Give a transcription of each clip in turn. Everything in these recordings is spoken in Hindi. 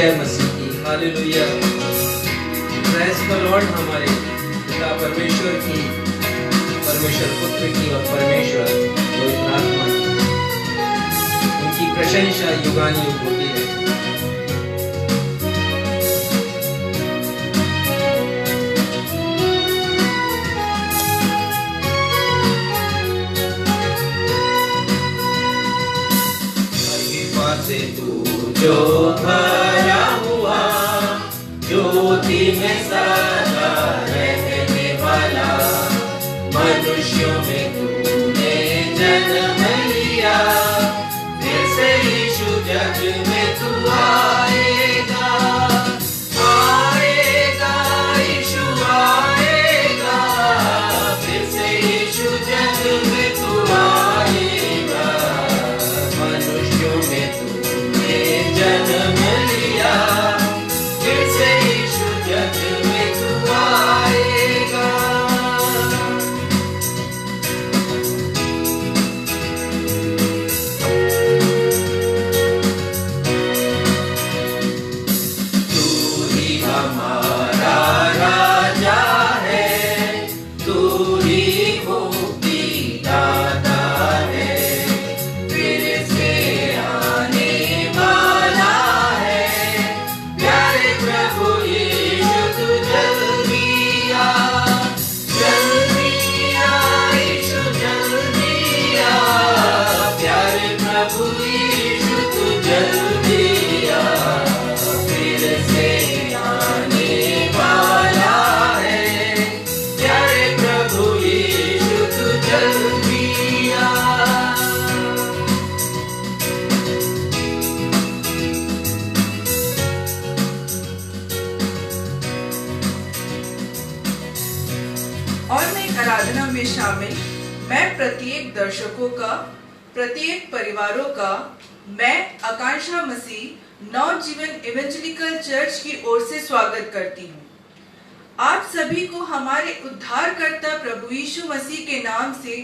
जय मसीह की, हालेलुया। Praise the Lord. हमारे पिता परमेश्वर की, परमेश्वर पुत्र की और परमेश्वर पवित्र आत्मा की, उनकी प्रशंसा युगानुयुग होती है। से तू जो भरा हुआ, ज्योति में सदा रहने वाला, मनुष्यों में तूने जन्म लिया, फिर से यीशु जग में तू आएगा, आएगा यीशु आएगा, फिर से यीशु जग में तू आएगा, मनुष्यों में तूने जन्म लिया, फिर से यीशु जग में तू आएगा। तू ही हमारा राजा है, तू ही मुक्ति दाता है, फिर से आने वाला है, प्यारे प्रभु यीशु तू जल्दी आ, जल्दी आ यीशु जल्दी आ, प्यारे प्रभु यीशु तू जल्दी आ, फिर से आने वाला है, प्यारे प्रभु यीशु तू जल्दी आ। और मैं आराधना में शामिल मैं प्रत्येक दर्शकों का, प्रत्येक परिवारों का, मैं आकांक्षा मसीह नवजीवन इवेंजेलिकल चर्च की ओर से स्वागत करती हूँ। आप सभी को हमारे उद्धारकर्ता प्रभु यीशु मसीह के नाम से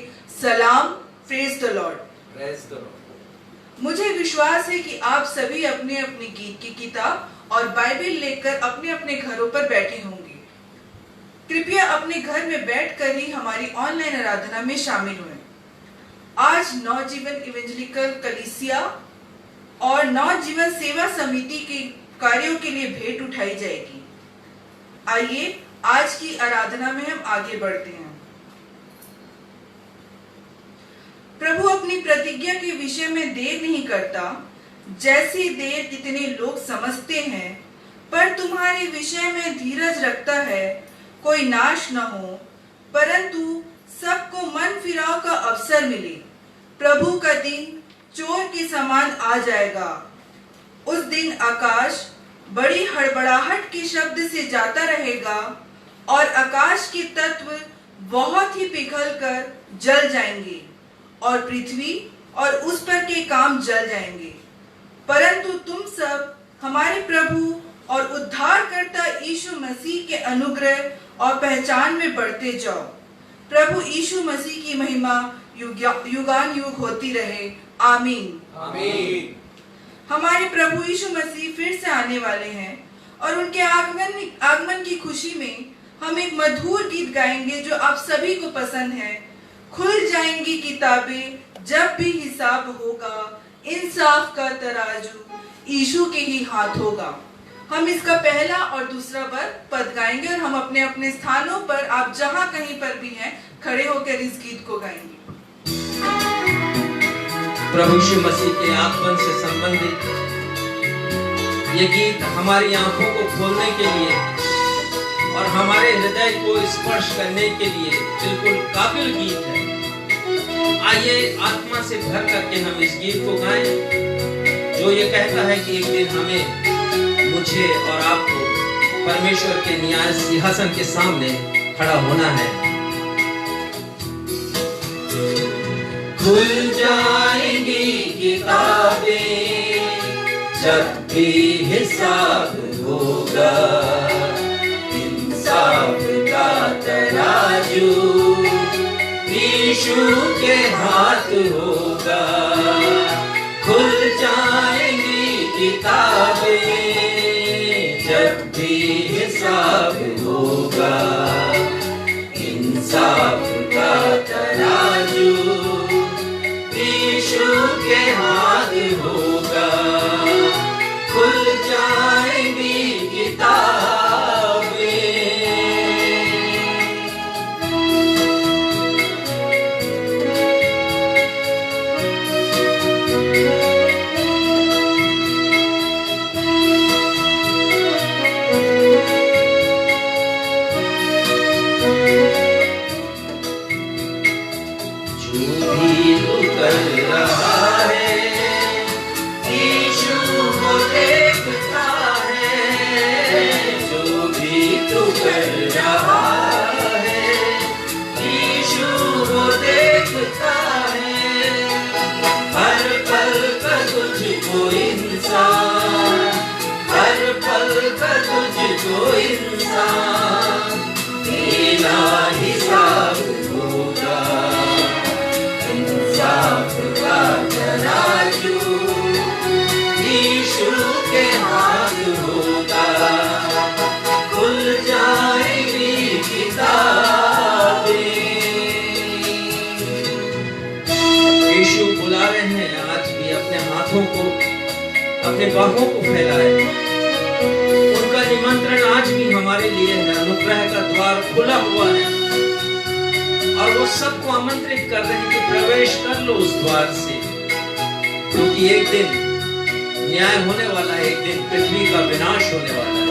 सलाम। Praise the Lord. Praise the Lord. मुझे विश्वास है कि आप सभी अपने अपने गीत की किताब और बाइबल लेकर अपने अपने घरों पर बैठे होंगे। कृपया अपने घर में बैठकर ही हमारी ऑनलाइन आराधना में शामिल हुए। आज नवजीवन इवेंजेलिकल कलीसिया और नवजीवन सेवा समिति के कार्यों के लिए भेंट उठाई जाएगी। आइए आज की आराधना में हम आगे बढ़ते हैं। प्रभु अपनी प्रतिज्ञा के विषय में देर नहीं करता, जैसी देर कितने लोग समझते हैं, पर तुम्हारे विषय में धीरज रखता है, कोई नाश न हो, परंतु सबको मन फिराव का अवसर मिले। प्रभु का दिन चोर के समान आ जाएगा। उस दिन आकाश बड़ी हड़बड़ाहट के शब्द से जाता रहेगा और आकाश के तत्व बहुत ही पिघलकर जल जाएंगे और पृथ्वी और उस पर के काम जल जाएंगे। परंतु तुम सब हमारे प्रभु और उद्धारकर्ता यीशु मसीह के अनुग्रह और पहचान में बढ़ते जाओ। प्रभु यीशु मसीह की महिमा युगान युग होती रहे। आमीन। आमीन। हमारे प्रभु यीशु मसीह फिर से आने वाले हैं और उनके आगमन की खुशी में हम एक मधुर गीत गाएंगे जो आप सभी को पसंद है। खुल जाएंगी किताबें जब भी हिसाब होगा, इंसाफ का तराजू यीशु के ही हाथ होगा। हम इसका पहला और दूसरा पद गाएंगे और हम अपने अपने स्थानों पर, आप जहां कहीं पर भी हैं, खड़े होकर इस गीत को गाएंगे। प्रभु यीशु मसीह के आगमन से संबंधित ये गीत हमारी आंखों को खोलने के लिए और हमारे हृदय को स्पर्श करने के लिए बिल्कुल काबिल गीत है। आइए आत्मा से भर करके हम इस गीत को गाएं जो ये कहता है कि एक दिन हमें, मुझे और आपको परमेश्वर के न्याय सिंहासन के सामने खड़ा होना है। खुल जाएंगी किताबें जब भी हिसाब होगा, इंसाफ का तराजू यीशु के हाथ होगा। खुल जाएंगी किताबें होगा, इंसाफ का तराजू यीशु के हाथ होगा, खुल जाएंगी किताबें। तुझको इंसान तेरा हिसाब होगा, इंसाफ का तराजू यीशु के हाथ होगा, खुल जाएगी किताबें। यीशु बुला रहे हैं आज भी, अपने हाथों को, अपने बाहों को फैलाए। उनका निमंत्रण आज भी हमारे लिए है। अनुग्रह का द्वार खुला हुआ है और वो सबको आमंत्रित कर रहे हैं कि प्रवेश कर लो उस द्वार से, क्योंकि एक दिन न्याय होने वाला है, एक दिन पृथ्वी का विनाश होने वाला है।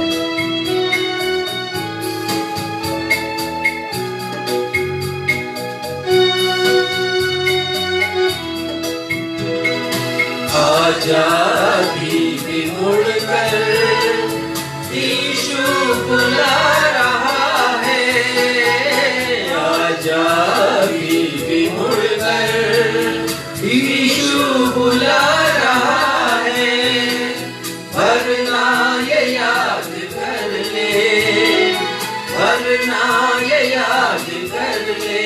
आजादी भी मुड़कर यीशु बुला रहा है, आजादी भी मुड़कर यीशु बुला रहा है, वरना ये याद कर ले, वरना ये याद कर ले,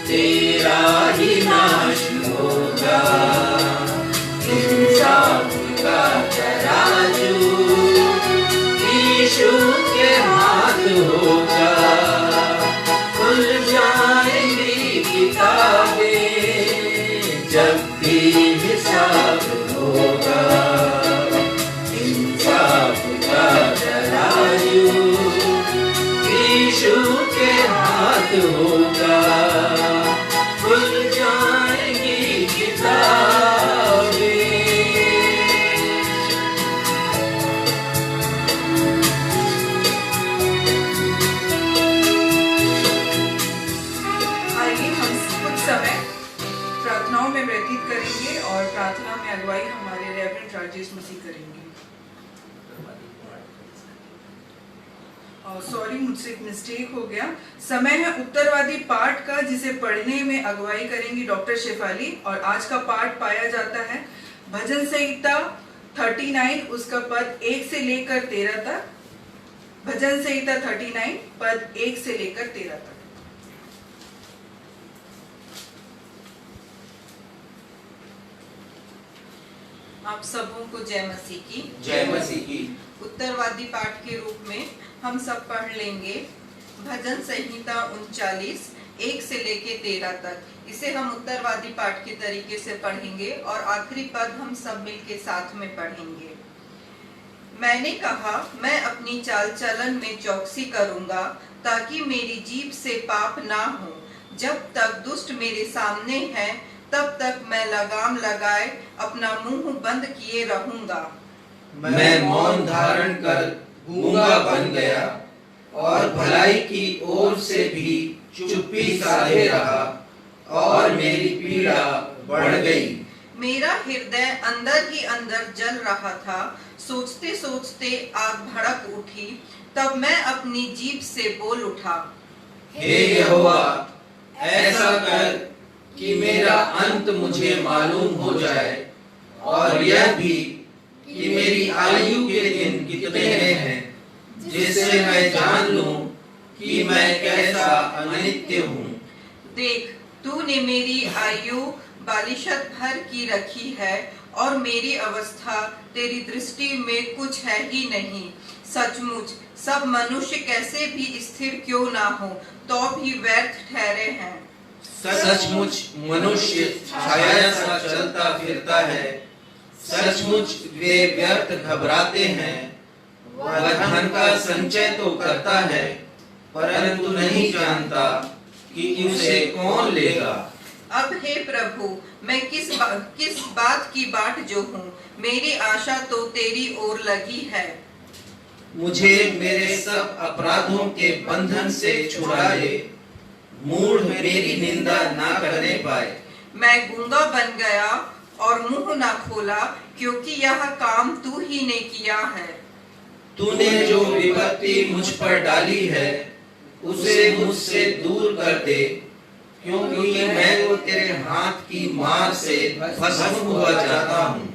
तेरा ही नाश होगा, इंसाफ का तराजू यीशु के हाथ होगा, खुल जाएंगी किताबें जब भी हिसाब होगा, इंसाफ का तराजू यीशु के हाथ होगा, खुल जाएंगी किताबें। में व्यतीत करेंगे और प्रार्थना में अगुवाई हमारे रेवरेंड राजेश मसीह करेंगे। सॉरी, मुझसे एक मिस्टेक हो गया। समय है उत्तरवादी पाठ का, जिसे पढ़ने में अगुवाई करेंगी डॉक्टर शेफाली। और आज का पाठ पाया जाता है भजन संहिता 39 उसका पद 1 से लेकर 13 तक। भजन संहिता 39 पद 1 से लेकर 13 तक। आप सबों को जय मसीह की। जय मसीह की। उत्तरवादी पाठ के रूप में हम सब पढ़ लेंगे भजन संहिता 39 1 से लेके 13 तक। इसे हम उत्तरवादी पाठ के तरीके से पढ़ेंगे और आखिरी पद हम सब मिलके साथ में पढ़ेंगे। मैंने कहा, मैं अपनी चाल चलन में चौकसी करूंगा, ताकि मेरी जीभ से पाप ना हो। जब तक दुष्ट मेरे सामने है, तब तक मैं लगाम लगाए अपना मुंह बंद किए रहूंगा। मैं मौन धारण कर गूंगा बन गया और भलाई की ओर से भी चुप्पी साधे रहा और मेरी पीड़ा बढ़ गई। मेरा हृदय अंदर ही अंदर जल रहा था, सोचते सोचते आग भड़क उठी। तब मैं अपनी जीभ से बोल उठा, हे यहोवा, ऐसा कर कि मेरा अंत मुझे मालूम हो जाए, और यह भी कि मेरी आयु के दिन कितने हैं, जिससे मैं जान लूं कि मैं कैसा अनित्य हूँ। देख, तूने मेरी आयु बालिशत भर की रखी है, और मेरी अवस्था तेरी दृष्टि में कुछ है ही नहीं। सचमुच सब मनुष्य कैसे भी स्थिर क्यों ना हो तो भी व्यर्थ ठहरे हैं। सचमुच मनुष्य छाया सा चलता फिरता है, सचमुच वे व्यर्थ घबराते हैं। वह धन का संचय तो करता है, परंतु नहीं जानता कि उसे कौन लेगा। अब हे प्रभु, मैं किस बात की बाट जो हूँ, मेरी आशा तो तेरी ओर लगी है। मुझे मेरे सब अपराधों के बंधन से छुड़ा ले, मूढ़ मेरी निंदा ना करने पाए। मैं गूंगा बन गया और मुंह ना खोला, क्योंकि यह काम तू ही ने किया है। तूने जो विपत्ति मुझ पर डाली है, उसे मुझसे दूर कर दे, क्योंकि मैं तो तेरे हाथ की मार से भस्म हुआ जाता हूँ।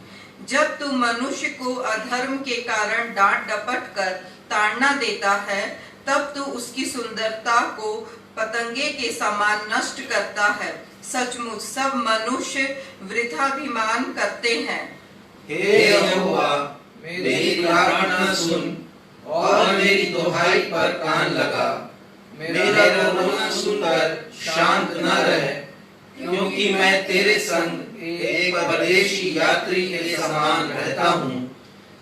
जब तू मनुष्य को अधर्म के कारण डांट डपट कर ताड़ना देता है, तब तू उसकी सुंदरता को पतंगे के समान नष्ट करता है। सचमुच सब मनुष्य वृथाभिमान करते हैं। हे यहोवा, मेरी प्रार्थना सुन और मेरी दुहाई पर कान लगा। मेरा रोना सुनकर शांत न रह, क्योंकि मैं तेरे संग एक परदेशी यात्री के समान रहता हूँ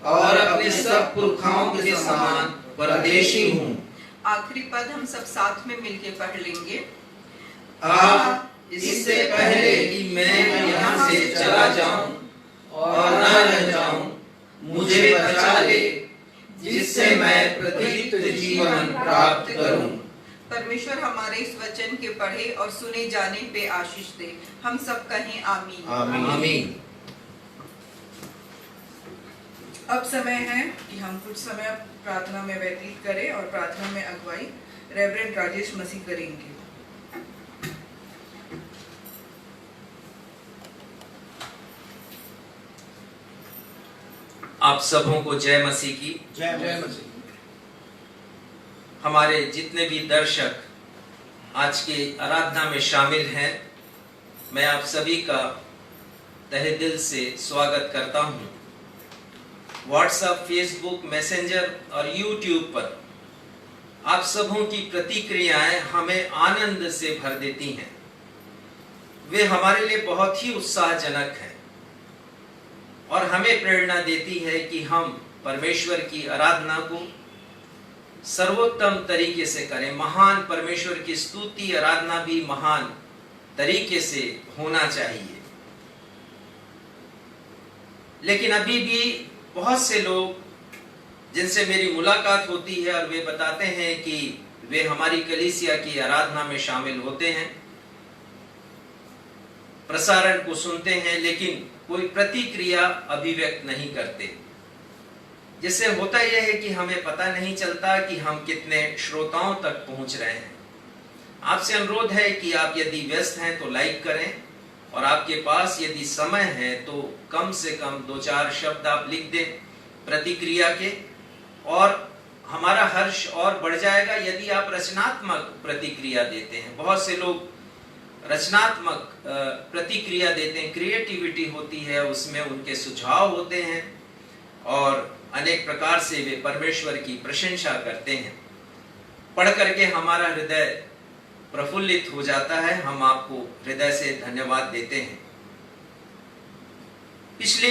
और अपने सब पुरखाओं के समान परदेशी हूँ। आखिरी पद हम सब साथ में मिलके पढ़ लेंगे। इससे पहले कि मैं यहाँ से चला जाऊं और न रह जाऊं, मुझे बचा ले, जिससे मैं प्रतीत जीवन प्राप्त करूं। परमेश्वर हमारे इस वचन के पढ़े और सुने जाने पे आशीष दे। हम सब कहें आमीन। आमीन। अब समय है कि हम कुछ समय प्रार्थना में व्यतीत करें और प्रार्थना में अगुवाई रेवरेंड राजेश मसीह करेंगे। आप सबों को जय मसीह की। जय मसीह। हमारे जितने भी दर्शक आज के आराधना में शामिल हैं, मैं आप सभी का तहे दिल से स्वागत करता हूं। व्हाट्सएप, फेसबुक, मैसेंजर और यूट्यूब पर आप सबों की प्रतिक्रियाएं हमें आनंद से भर देती हैं। वे हमारे लिए बहुत ही उत्साहजनक हैं और हमें प्रेरणा देती है कि हम परमेश्वर की आराधना को सर्वोत्तम तरीके से करें। महान परमेश्वर की स्तुति आराधना भी महान तरीके से होना चाहिए। लेकिन अभी भी बहुत से लोग जिनसे मेरी मुलाकात होती है और वे बताते हैं कि वे हमारी कलीसिया की आराधना में शामिल होते हैं, प्रसारण को सुनते हैं, लेकिन कोई प्रतिक्रिया अभिव्यक्त नहीं करते। जिससे होता यह है कि हमें पता नहीं चलता कि हम कितने श्रोताओं तक पहुंच रहे हैं। आपसे अनुरोध है कि आप यदि व्यस्त हैं तो लाइक करें, और आपके पास यदि समय है तो कम से कम 2-4 शब्द आप लिख दें प्रतिक्रिया के, और हमारा हर्ष और बढ़ जाएगा यदि आप रचनात्मक प्रतिक्रिया देते हैं। बहुत से लोग रचनात्मक प्रतिक्रिया देते हैं, क्रिएटिविटी होती है उसमें, उनके सुझाव होते हैं और अनेक प्रकार से वे परमेश्वर की प्रशंसा करते हैं। पढ़ करके हमारा हृदय प्रफुल्लित हो जाता है। हम आपको हृदय से धन्यवाद देते हैं। पिछले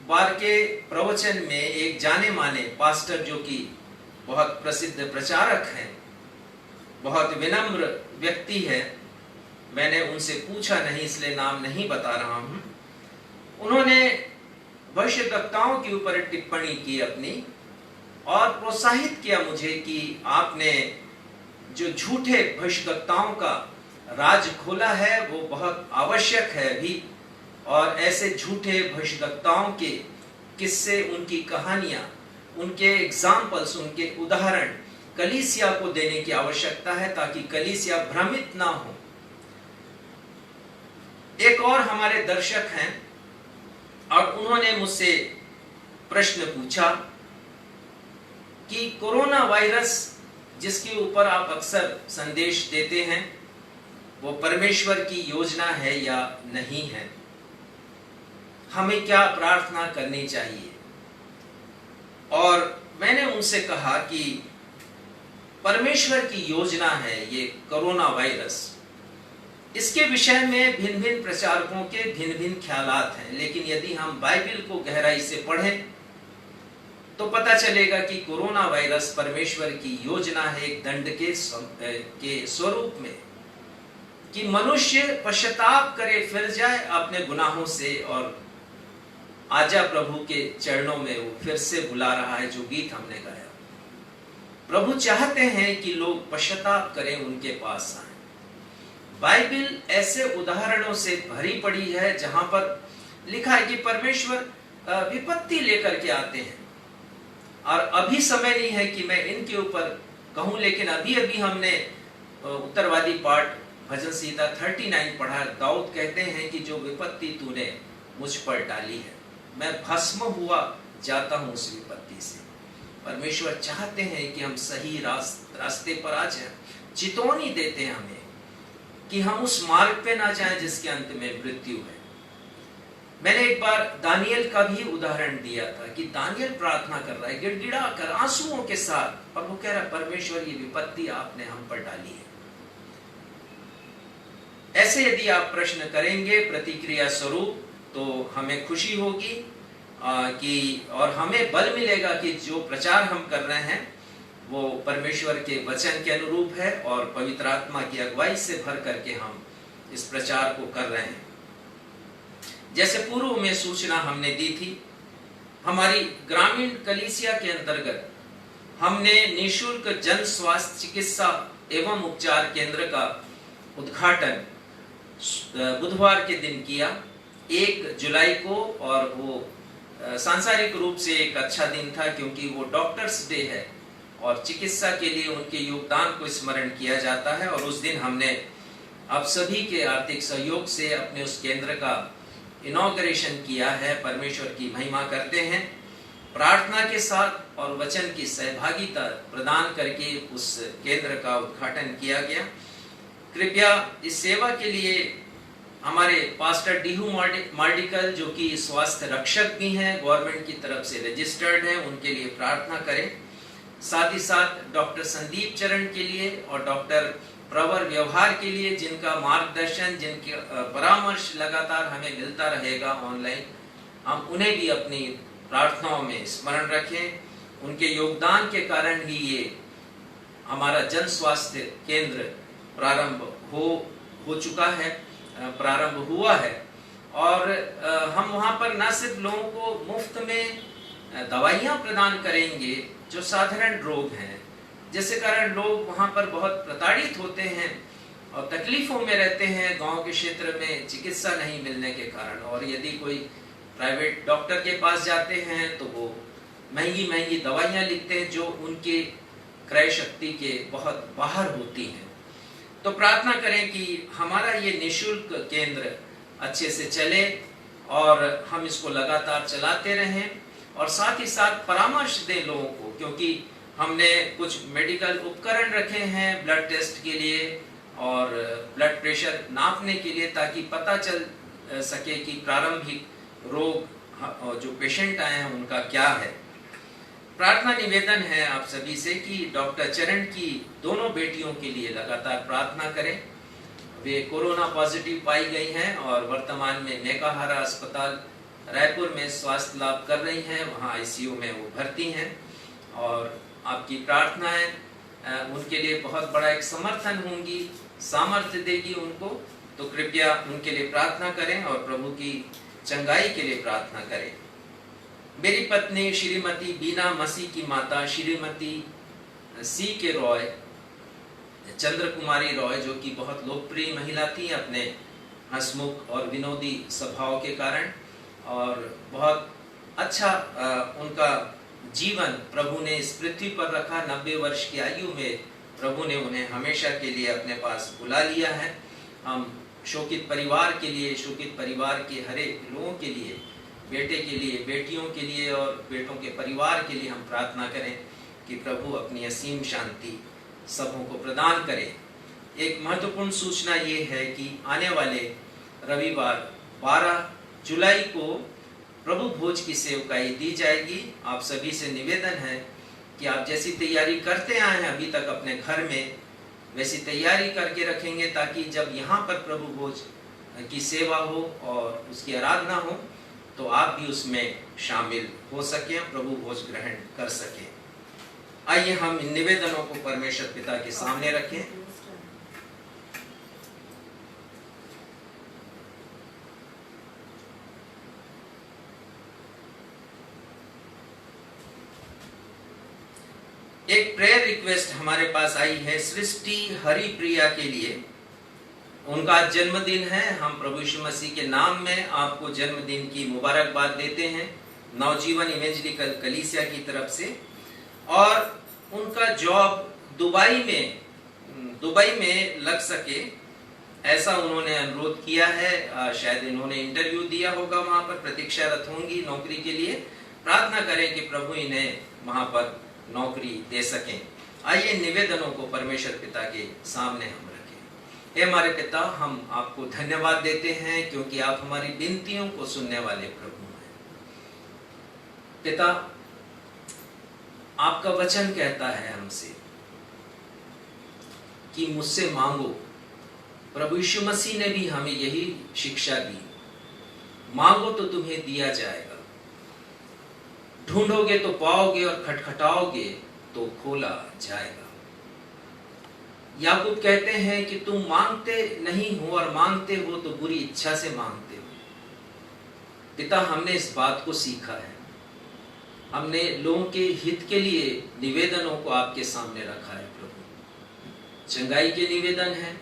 बार के प्रवचन में एक जाने माने पास्टर जो कि बहुत प्रसिद्ध प्रचारक हैं, बहुत विनम्र व्यक्ति है, मैंने उनसे पूछा नहीं इसलिए नाम नहीं बता रहा हूं, उन्होंने भविष्यद्वक्ताओं के ऊपर टिप्पणी की अपनी और प्रोत्साहित किया मुझे कि आपने जो झूठे भविष्यद्वक्ताओं का राज खोला है वो बहुत आवश्यक है भी, और ऐसे झूठे भविष्यद्वक्ताओं के किस्से, उनकी कहानियां, उनके एग्जाम्पल्स, उनके उदाहरण कलीसिया को देने की आवश्यकता है ताकि कलीसिया भ्रमित ना हो। एक और हमारे दर्शक हैं और उन्होंने मुझसे प्रश्न पूछा कि कोरोना वायरस जिसके ऊपर आप अक्सर संदेश देते हैं वो परमेश्वर की योजना है या नहीं है, हमें क्या प्रार्थना करनी चाहिए। और मैंने उनसे कहा कि परमेश्वर की योजना है ये कोरोना वायरस, इसके विषय में भिन्न भिन्न प्रचारकों के भिन्न भिन्न ख्यालात हैं, लेकिन यदि हम बाइबल को गहराई से पढ़ें तो पता चलेगा कि कोरोना वायरस परमेश्वर की योजना है एक दंड के स्वरूप में, कि मनुष्य पश्चाताप करे, फिर जाए अपने गुनाहों से और आजा प्रभु के चरणों में। वो फिर से बुला रहा है, जो गीत हमने गाया। प्रभु चाहते हैं कि लोग पश्चाताप करें, उनके पास आए। बाइबल ऐसे उदाहरणों से भरी पड़ी है जहां पर लिखा है कि परमेश्वर विपत्ति लेकर के आते हैं। और अभी समय नहीं है कि मैं इनके ऊपर कहूं, लेकिन अभी अभी हमने उत्तरवादी पाठ भजन संहिता 39 पढ़ा। दाऊद कहते हैं कि जो विपत्ति तूने मुझ पर डाली है, मैं भस्म हुआ जाता हूं उस विपत्ति से। परमेश्वर चाहते हैं कि हम सही रास्ते पर आ जाएं, चेतावनी देते हैं हमें कि हम उस मार्ग पे ना जाएं जिसके अंत में मृत्यु है। मैंने एक बार दानियल का भी उदाहरण दिया था कि दानियल प्रार्थना कर रहा है गिड़गिड़ा कर, आंसुओं के साथ, और वो कह रहा है परमेश्वर ये विपत्ति आपने हम पर डाली है। ऐसे यदि आप प्रश्न करेंगे प्रतिक्रिया स्वरूप तो हमें खुशी होगी कि और हमें बल मिलेगा कि जो प्रचार हम कर रहे हैं वो परमेश्वर के वचन के अनुरूप है और पवित्र आत्मा की अगुवाई से भर करके हम इस प्रचार को कर रहे हैं। जैसे पूर्व में सूचना हमने दी थी, हमारी ग्रामीण कलीसिया के अंतर्गत हमने निःशुल्क जन स्वास्थ्य चिकित्सा एवं उपचार केंद्र का उद्घाटन बुधवार के दिन किया, 1 जुलाई को। और वो सांसारिक रूप से एक अच्छा दिन था क्योंकि वो डॉक्टर्स डे है और चिकित्सा के लिए उनके योगदान को स्मरण किया जाता है। और उस दिन हमने आप सभी के आर्थिक सहयोग से अपने उस केंद्र का इनॉग्रेशन किया है। परमेश्वर की महिमा करते हैं। प्रार्थना के साथ और वचन की सहभागिता प्रदान करके उस केंद्र का उद्घाटन किया गया। कृपया इस सेवा के लिए हमारे पास्टर डीहू मार्डिकल, जो कि स्वास्थ्य रक्षक भी हैं, गवर्नमेंट की तरफ से रजिस्टर्ड हैं, उनके लिए प्रार्थना करें। साथ ही साथ डॉक्टर संदीप चरण के लिए और डॉक्टर प्रवर व्यवहार के लिए, जिनका मार्गदर्शन, जिनके परामर्श लगातार हमें मिलता रहेगा ऑनलाइन, हम उन्हें भी अपनी प्रार्थनाओं में स्मरण रखें। उनके योगदान के कारण ही ये हमारा जन स्वास्थ्य केंद्र प्रारंभ हो चुका है, प्रारंभ हुआ है। और हम वहाँ पर न सिर्फ लोगों को मुफ्त में दवाइयाँ प्रदान करेंगे जो साधारण रोग हैं, जिसके कारण लोग वहाँ पर बहुत प्रताड़ित होते हैं और तकलीफों में रहते हैं गांव के क्षेत्र में चिकित्सा नहीं मिलने के कारण। और यदि कोई प्राइवेट डॉक्टर के पास जाते हैं तो वो महंगी महंगी दवाइयाँ लिखते हैं जो उनके क्रय शक्ति के बहुत बाहर होती हैं। तो प्रार्थना करें कि हमारा ये निःशुल्क केंद्र अच्छे से चले और हम इसको लगातार चलाते रहें, और साथ ही साथ परामर्श दें लोगों को, क्योंकि हमने कुछ मेडिकल उपकरण रखे हैं ब्लड टेस्ट के लिए और ब्लड प्रेशर नापने के लिए, ताकि पता चल सके कि प्रारंभिक रोग जो पेशेंट आए हैं उनका क्या है। प्रार्थना निवेदन है आप सभी से कि डॉक्टर चरण की दोनों बेटियों के लिए लगातार प्रार्थना करें। वे कोरोना पॉजिटिव पाई गई हैं और वर्तमान में नेकाहारा अस्पताल रायपुर में स्वास्थ्य लाभ कर रही हैं, वहाँ आईसीयू में वो भर्ती हैं। और आपकी प्रार्थनाएं उनके लिए बहुत बड़ा एक समर्थन होंगी, सामर्थ्य देगी उनको। तो कृपया उनके लिए प्रार्थना करें और प्रभु की चंगाई के लिए प्रार्थना करें। मेरी पत्नी श्रीमती बीना मसीह की माता श्रीमती सी के रॉय, चंद्र कुमारी रॉय, जो कि बहुत लोकप्रिय महिला थी अपने हंसमुख और विनोदी स्वभाव के कारण, और बहुत अच्छा उनका जीवन प्रभु ने इस पृथ्वी पर रखा। 90 वर्ष की आयु में प्रभु ने उन्हें हमेशा के लिए अपने पास बुला लिया है। हम शोकित परिवार के लिए, शोकित परिवार के हर एक लोगों के लिए, बेटे के लिए, बेटियों के लिए और बेटों के परिवार के लिए हम प्रार्थना करें कि प्रभु अपनी असीम शांति सबों को प्रदान करे। एक महत्वपूर्ण सूचना ये है कि आने वाले रविवार 12 जुलाई को प्रभु भोज की सेवकाई दी जाएगी। आप सभी से निवेदन है कि आप जैसी तैयारी करते आए हैं अभी तक अपने घर में, वैसी तैयारी करके रखेंगे, ताकि जब यहाँ पर प्रभु भोज की सेवा हो और उसकी आराधना हो तो आप भी उसमें शामिल हो सकें, प्रभु भोज ग्रहण कर सकें। आइए हम इन निवेदनों को परमेश्वर पिता के सामने रखें। एक प्रेयर रिक्वेस्ट हमारे पास आई है सृष्टि हरिप्रिया के लिए। उनका जन्मदिन है। हम प्रभु यीशु मसीह के नाम में आपको जन्मदिन की मुबारकबाद देते हैं नवजीवन इवेंजलिकल कलीसिया की तरफ से। और उनका जॉब दुबई में लग सके ऐसा उन्होंने अनुरोध किया है। शायद इन्होंने इंटरव्यू दिया होगा, वहां पर प्रतीक्षारत होंगी नौकरी के लिए। प्रार्थना करें कि प्रभु इन्हें वहां पर नौकरी दे सकें। आइए निवेदनों को परमेश्वर पिता के सामने हम रखें। हे हमारे पिता, हम आपको धन्यवाद देते हैं क्योंकि आप हमारी विनतियों को सुनने वाले प्रभु हैं। पिता, आपका वचन कहता है हमसे कि मुझसे मांगो। प्रभु यीशु मसीह ने भी हमें यही शिक्षा दी, मांगो तो तुम्हें दिया जाएगा, ढूंढोगे तो पाओगे और खटखटाओगे तो खोला जाएगा। याकूब कहते हैं कि तुम मांगते नहीं हो और मांगते हो तो बुरी इच्छा से मांगते हो। पिता, हमने इस बात को सीखा है। हमने लोगों के हित के लिए निवेदनों को आपके सामने रखा है प्रभु। चंगाई के निवेदन है,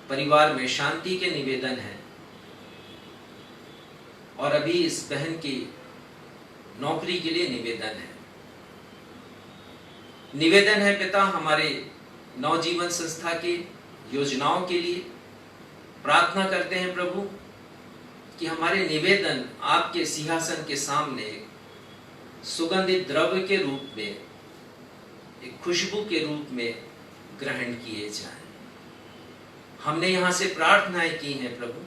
परिवार में शांति के निवेदन है, और अभी इस बहन की नौकरी के लिए निवेदन है पिता। हमारे नवजीवन संस्था की योजनाओं के लिए प्रार्थना करते हैं प्रभु कि हमारे निवेदन आपके सिंहासन के सामने सुगंधित द्रव्य के रूप में, एक खुशबू के रूप में ग्रहण किए जाएं। हमने यहाँ से प्रार्थनाएं की हैं प्रभु,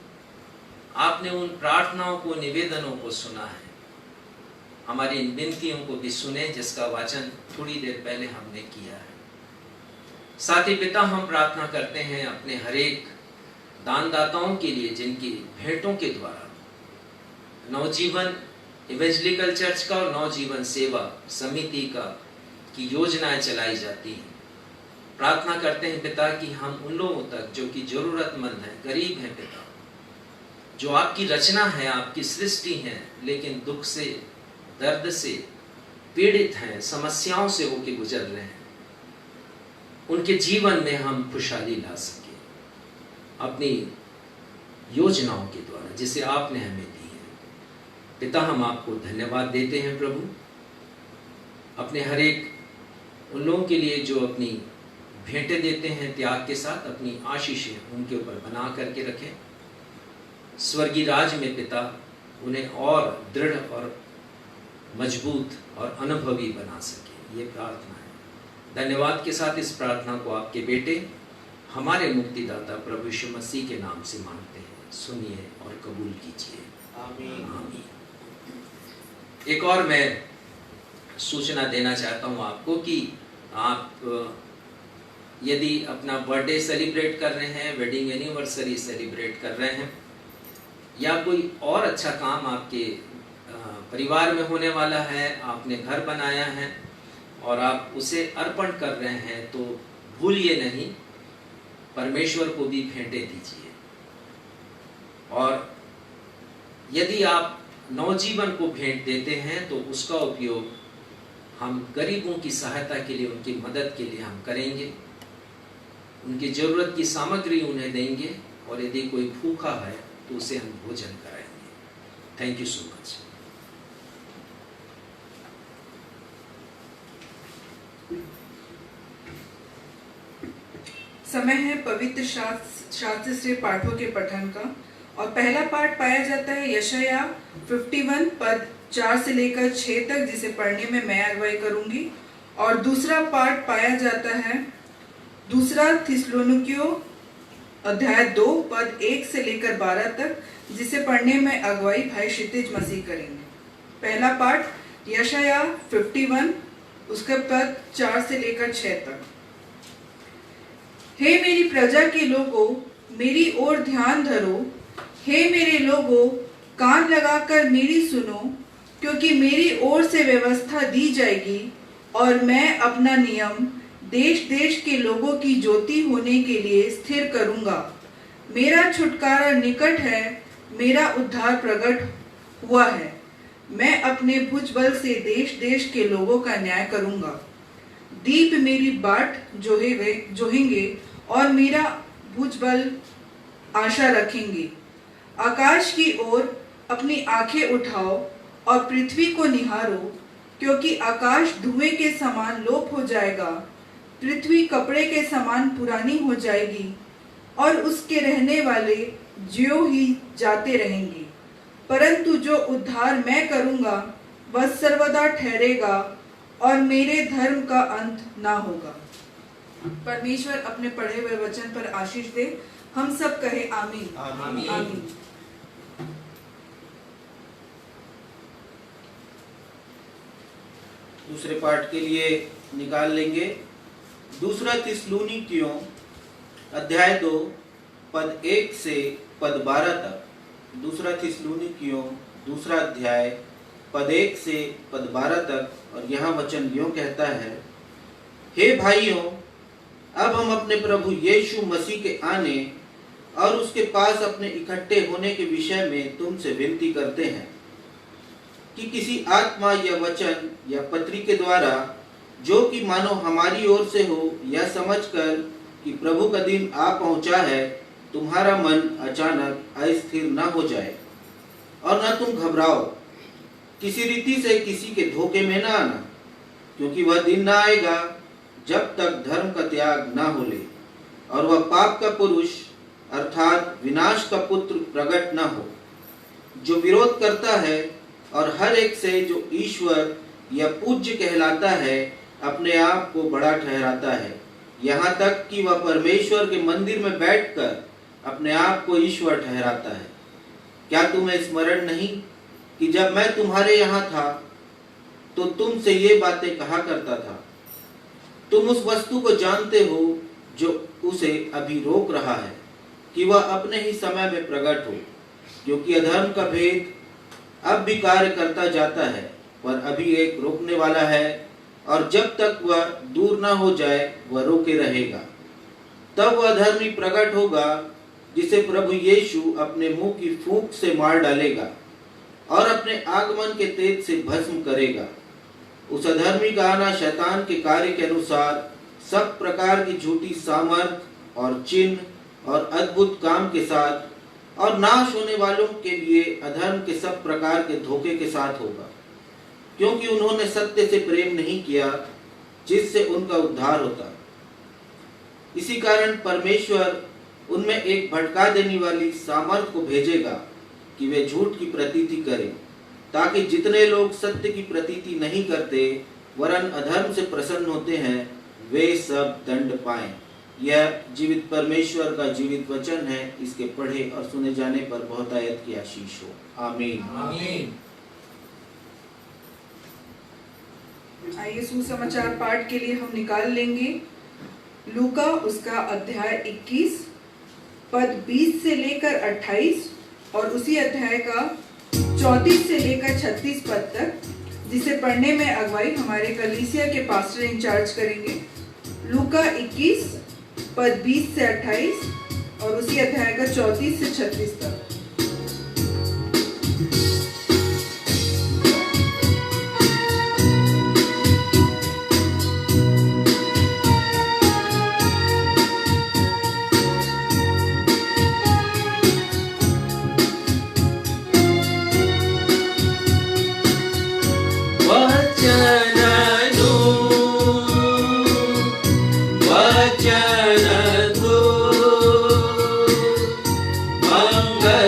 आपने उन प्रार्थनाओं को, निवेदनों को सुना है। हमारी इन विनतियों को भी सुने जिसका वाचन थोड़ी देर पहले हमने किया है। साथ ही पिता, हम प्रार्थना करते हैं अपने हरेक दानदाताओं के लिए जिनकी भेंटों के द्वारा नवजीवन इवेंजलिकल चर्च का और नवजीवन सेवा समिति का की योजनाएं चलाई जाती हैं। प्रार्थना करते हैं पिता कि हम उन लोगों तक जो कि जरूरतमंद हैं, गरीब हैं पिता, जो आपकी रचना है, आपकी सृष्टि है, लेकिन दुख से, दर्द से पीड़ित हैं, समस्याओं से होके गुजर रहे हैं, उनके जीवन में हम खुशहाली ला सके अपनी योजनाओं के द्वारा जिसे आपने हमें दी है। पिता, हम आपको धन्यवाद देते हैं प्रभु, अपने हर एक उन लोगों के लिए जो अपनी भेंटें देते हैं त्याग के साथ, अपनी आशीषें उनके ऊपर बना करके रखें। स्वर्गीय राज में पिता उन्हें और दृढ़ और मजबूत और अनुभवी बना सके, ये प्रार्थना है। धन्यवाद के साथ इस प्रार्थना को आपके बेटे हमारे मुक्तिदाता प्रभु यीशु मसीह के नाम से मांगते हैं, सुनिए और कबूल कीजिए, आमीन आमीन। एक और मैं सूचना देना चाहता हूँ आपको कि आप यदि अपना बर्थडे सेलिब्रेट कर रहे हैं, वेडिंग एनिवर्सरी सेलिब्रेट कर रहे हैं, या कोई और अच्छा काम आपके परिवार में होने वाला है, आपने घर बनाया है और आप उसे अर्पण कर रहे हैं, तो भूलिए नहीं, परमेश्वर को भी भेंटें दीजिए। और यदि आप नवजीवन को भेंट देते हैं तो उसका उपयोग हम गरीबों की सहायता के लिए, उनकी मदद के लिए हम करेंगे, उनकी जरूरत की सामग्री उन्हें देंगे, और यदि कोई भूखा है तो उसे हम भोजन कराएंगे। Thank you so much. समय है पवित्र शास्त्र से पाठों के पठन का, और पहला पाठ पाया जाता है यशाया 51 पद 4 से लेकर 6 तक, जिसे पढ़ने में मैं अगुवाई करूंगी। और दूसरा पाठ पाया जाता है दूसरा थिस्सलुनीकियों अध्याय 2 पद 1 से लेकर 12 तक, जिसे पढ़ने में अगुवाई भाई क्षितिज मसीह करेंगे। पहला पाठ यशाया 51 उसका पद 4 से लेकर 6 तक। हे मेरी प्रजा के लोगों, मेरी ओर ध्यान धरो। हे मेरे लोगों, कान लगाकर मेरी सुनो, क्योंकि मेरी ओर से व्यवस्था दी जाएगी और मैं अपना नियम देश देश के लोगों की ज्योति होने के लिए स्थिर करूंगा। मेरा छुटकारा निकट है, मेरा उद्धार प्रकट हुआ है। मैं अपने भुजबल से देश देश के लोगों का न्याय करूंगा। दीप मेरी बाट जोहेंगे और मेरा भुजबल आशा रखेंगे। आकाश की ओर अपनी आंखें उठाओ और पृथ्वी को निहारो, क्योंकि आकाश धुएं के समान लोप हो जाएगा, पृथ्वी कपड़े के समान पुरानी हो जाएगी और उसके रहने वाले ज्यों ही जाते रहेंगे। परंतु जो उद्धार मैं करूंगा वह सर्वदा ठहरेगा और मेरे धर्म का अंत ना होगा। परमेश्वर अपने पढ़े हुए वचन पर आशीष दे। हम सब कहे आमीन। आमीन। आमीन। दूसरे पाठ के लिए निकाल लेंगे दूसरा थिस्सलुनीकियों अध्याय 2 पद 1 से पद 12 तक। दूसरा थिस्सलुनीकियों दूसरा अध्याय पद 1 से पद 12 तक। और यहाँ वचन यूं कहता है, हे भाइयों, अब हम अपने प्रभु यीशु मसीह के आने और उसके पास अपने इकट्ठे होने के विषय में तुमसे विनती करते हैं कि किसी आत्मा या वचन या पत्री के द्वारा, जो कि मानो हमारी ओर से हो, यह समझकर कि प्रभु का दिन आ पहुंचा है, तुम्हारा मन अचानक अस्थिर न हो जाए और न तुम घबराओ। किसी रीति से किसी के धोखे में न आना, क्योंकि वह दिन न आएगा जब तक धर्म का त्याग न हो ले और वह पाप का पुरुष अर्थात विनाश का पुत्र प्रकट न हो, जो विरोध करता है और हर एक से जो ईश्वर या पूज्य कहलाता है अपने आप को बड़ा ठहराता है, यहाँ तक कि वह परमेश्वर के मंदिर में बैठकर अपने आप को ईश्वर ठहराता है। क्या तुम्हें स्मरण नहीं कि जब मैं तुम्हारे यहाँ था तो तुमसे ये बातें कहा करता था? तुम उस वस्तु को जानते हो जो उसे अभी रोक रहा है कि वह अपने ही समय में प्रकट हो, क्योंकि अधर्म का भेद अब भी कार्य करता जाता है, पर अभी एक रोकने वाला है और जब तक वह दूर न हो जाए वह रोके रहेगा। तब वह धर्मी प्रकट होगा, जिसे प्रभु यीशु अपने मुंह की फूंक से मार डालेगा और अपने आगमन के तेज से भस्म करेगा। उस अधर्मी का आना शैतान के कार्य के अनुसार सब प्रकार की झूठी सामर्थ और चिन्ह और अद्भुत काम के साथ और नाश होने वालों के लिए अधर्म के सब प्रकार के धोखे के साथ होगा, क्योंकि उन्होंने सत्य से प्रेम नहीं किया जिससे उनका उद्धार होता। इसी कारण परमेश्वर उनमें एक भटका देने वाली सामर्थ को भेजेगा कि वे झूठ की प्रतीति करें, ताकि जितने लोग सत्य की प्रतीति नहीं करते वरन अधर्म से प्रसन्न होते हैं, वे सब दंड पाएं। यह जीवित परमेश्वर का जीवित वचन है। इसके पढ़े और सुने जाने पर बहुतायत की आशीष हो। आमीन। आमीन। आइए सुसमाचार पाठ के लिए हम निकाल लेंगे लूका उसका अध्याय 21 पद 20 से लेकर 28 और उसी अध्याय का 34 से लेकर 36 पद तक, जिसे पढ़ने में अगुवाई हमारे कलीसिया के पास्टर इंचार्ज करेंगे। लूका 21 पद 20 से 28 और उसी अध्याय का 34 से 36 तक। वचन दो मंगल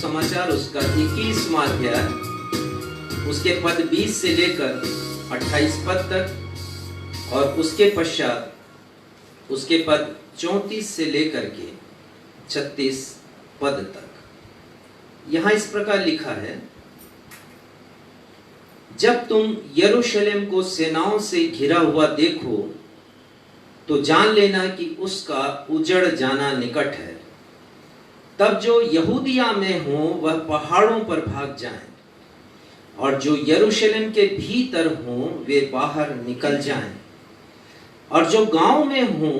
सुसमाचार उसका 21वां अध्याय उसके पद 20 से लेकर 28 पद तक और उसके पश्चात उसके पद 34 से लेकर के 36 पद तक। यहां इस प्रकार लिखा है, जब तुम यरूशलेम को सेनाओं से घिरा हुआ देखो तो जान लेना कि उसका उजड़ जाना निकट है। तब जो यहूदिया में हो वह पहाड़ों पर भाग जाएं, और जो यरूशलेम के भीतर हो वे बाहर निकल जाएं, और जो गांव में हो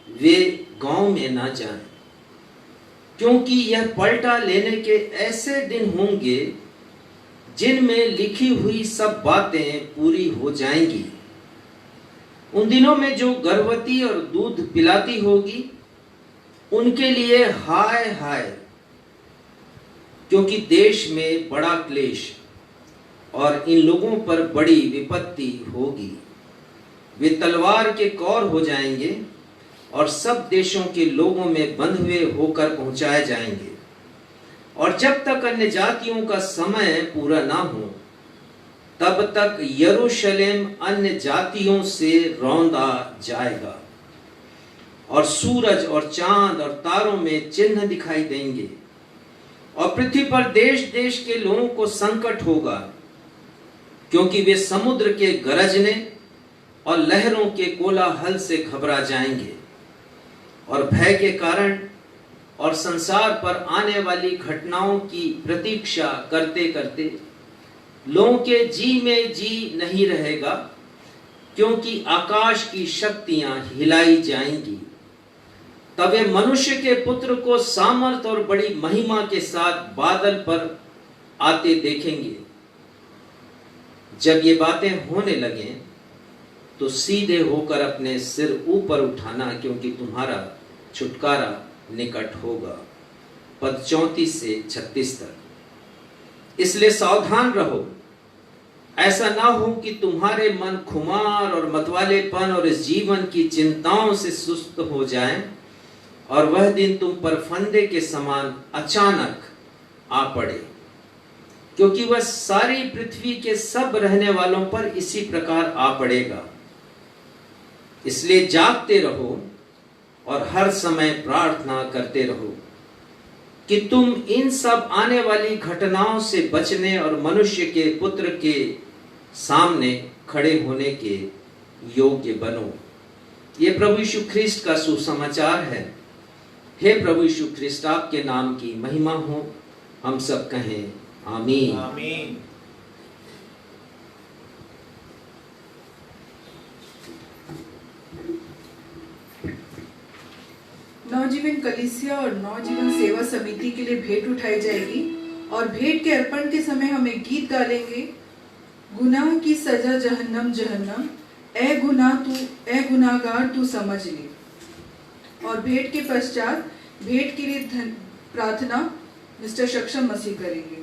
वे गांव में ना जाएं, क्योंकि यह पलटा लेने के ऐसे दिन होंगे जिनमें लिखी हुई सब बातें पूरी हो जाएंगी। उन दिनों में जो गर्भवती और दूध पिलाती होगी उनके लिए हाय हाय, क्योंकि देश में बड़ा क्लेश और इन लोगों पर बड़ी विपत्ति होगी। वे तलवार के कौर हो जाएंगे और सब देशों के लोगों में बंधुए होकर पहुंचाए जाएंगे। और जब तक अन्य जातियों का समय पूरा ना हो तब तक यरूशलेम अन्य जातियों से रौंदा जाएगा, और सूरज और चांद और तारों में चिन्ह दिखाई देंगे, और पृथ्वी पर देश देश के लोगों को संकट होगा, क्योंकि वे समुद्र के गरजने और लहरों के कोलाहल से घबरा जाएंगे, और भय के कारण और संसार पर आने वाली घटनाओं की प्रतीक्षा करते करते लोगों के जी में जी नहीं रहेगा, क्योंकि आकाश की शक्तियां हिलाई जाएंगी। तब वे मनुष्य के पुत्र को सामर्थ और बड़ी महिमा के साथ बादल पर आते देखेंगे। जब ये बातें होने लगें तो सीधे होकर अपने सिर ऊपर उठाना, क्योंकि तुम्हारा छुटकारा निकट होगा। पद 34 से 36 तक। इसलिए सावधान रहो, ऐसा ना हो कि तुम्हारे मन खुमार और मतवालेपन और इस जीवन की चिंताओं से सुस्त हो जाएं, और वह दिन तुम पर फंदे के समान अचानक आ पड़े, क्योंकि वह सारी पृथ्वी के सब रहने वालों पर इसी प्रकार आ पड़ेगा। इसलिए जागते रहो और हर समय प्रार्थना करते रहो कि तुम इन सब आने वाली घटनाओं से बचने और मनुष्य के पुत्र के सामने खड़े होने के योग्य बनो। ये प्रभु यीशु ख्रिस्ट का सुसमाचार है। हे प्रभु यीशु ख्रिस्ट, आपके नाम की महिमा हो। हम सब कहें आमीन। आमीन। नवजीवन कलीसिया और नवजीवन सेवा समिति के लिए भेंट उठाई जाएगी, और भेंट के अर्पण के समय हम एक गीत गालेंगे, गुनाह की सजा जहन्नम जहन्नम, ए गुनाहगार तू समझ ले। और भेंट के पश्चात भेंट के लिए प्रार्थना मिस्टर सक्षम मसीह करेंगे।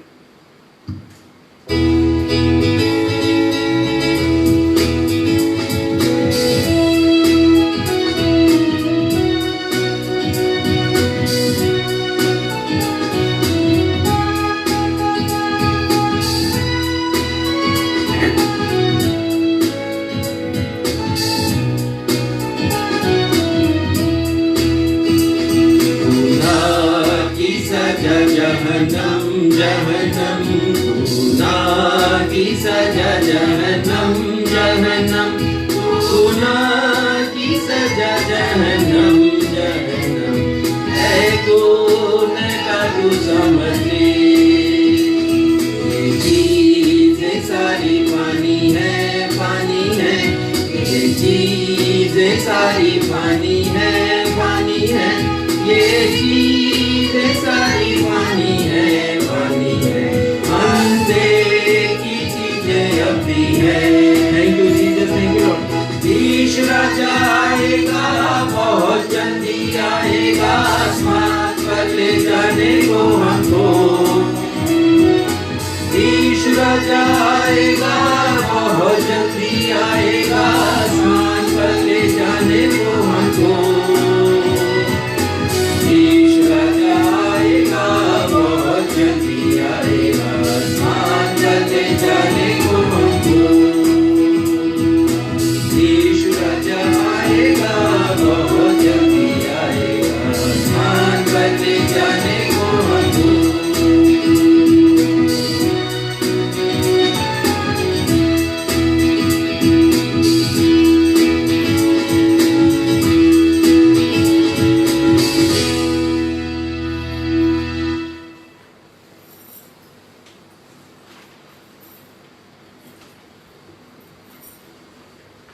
जहन्नम जहन्नम, गुनाह की सजा जहन्नम जहन्नम, गुनाह की सजा जहन्नम जहन्नम, ऐ गुनहगार तू समझ ले। ये चीजें सारी पानी है, पानी है, ये चीजें सारी पानी है, पानी है, ये चीजें सारी पानी है, पानी है, अंधे की चीजें अपनी है। Thank you Jesus, thank you Lord. Yeshu राजा आएगा, बहुत जल्दी आएगा, आसमान पर ले जाने को हमको। यीशु राजा आएगा, बहुत जल्दी आएगा, आसमान पर ले जाने को हमको। यीशु राजा आएगा, बहुत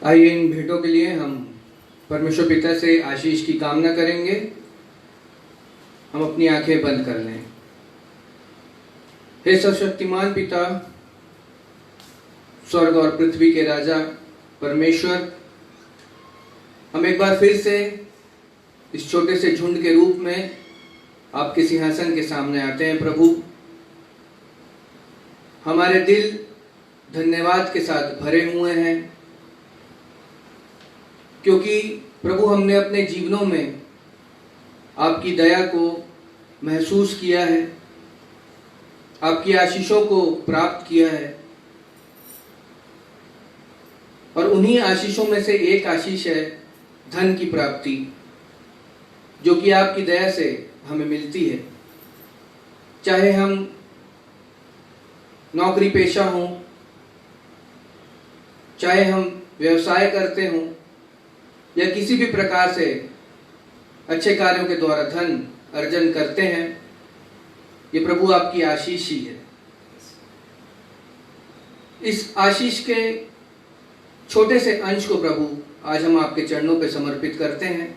आइए इन भेंटों के लिए हम परमेश्वर पिता से आशीष की कामना करेंगे। हम अपनी आंखें बंद कर लें। हे सर्वशक्तिमान पिता, स्वर्ग और पृथ्वी के राजा परमेश्वर, हम एक बार फिर से इस छोटे से झुंड के रूप में आपके सिंहासन के सामने आते हैं। प्रभु, हमारे दिल धन्यवाद के साथ भरे हुए हैं, क्योंकि प्रभु हमने अपने जीवनों में आपकी दया को महसूस किया है, आपकी आशीषों को प्राप्त किया है। और उन्हीं आशीषों में से एक आशीष है धन की प्राप्ति, जो कि आपकी दया से हमें मिलती है। चाहे हम नौकरी पेशा हों, चाहे हम व्यवसाय करते हों, या किसी भी प्रकार से अच्छे कार्यों के द्वारा धन अर्जन करते हैं, ये प्रभु आपकी आशीष ही है। इस आशीष के छोटे से अंश को प्रभु आज हम आपके चरणों पे समर्पित करते हैं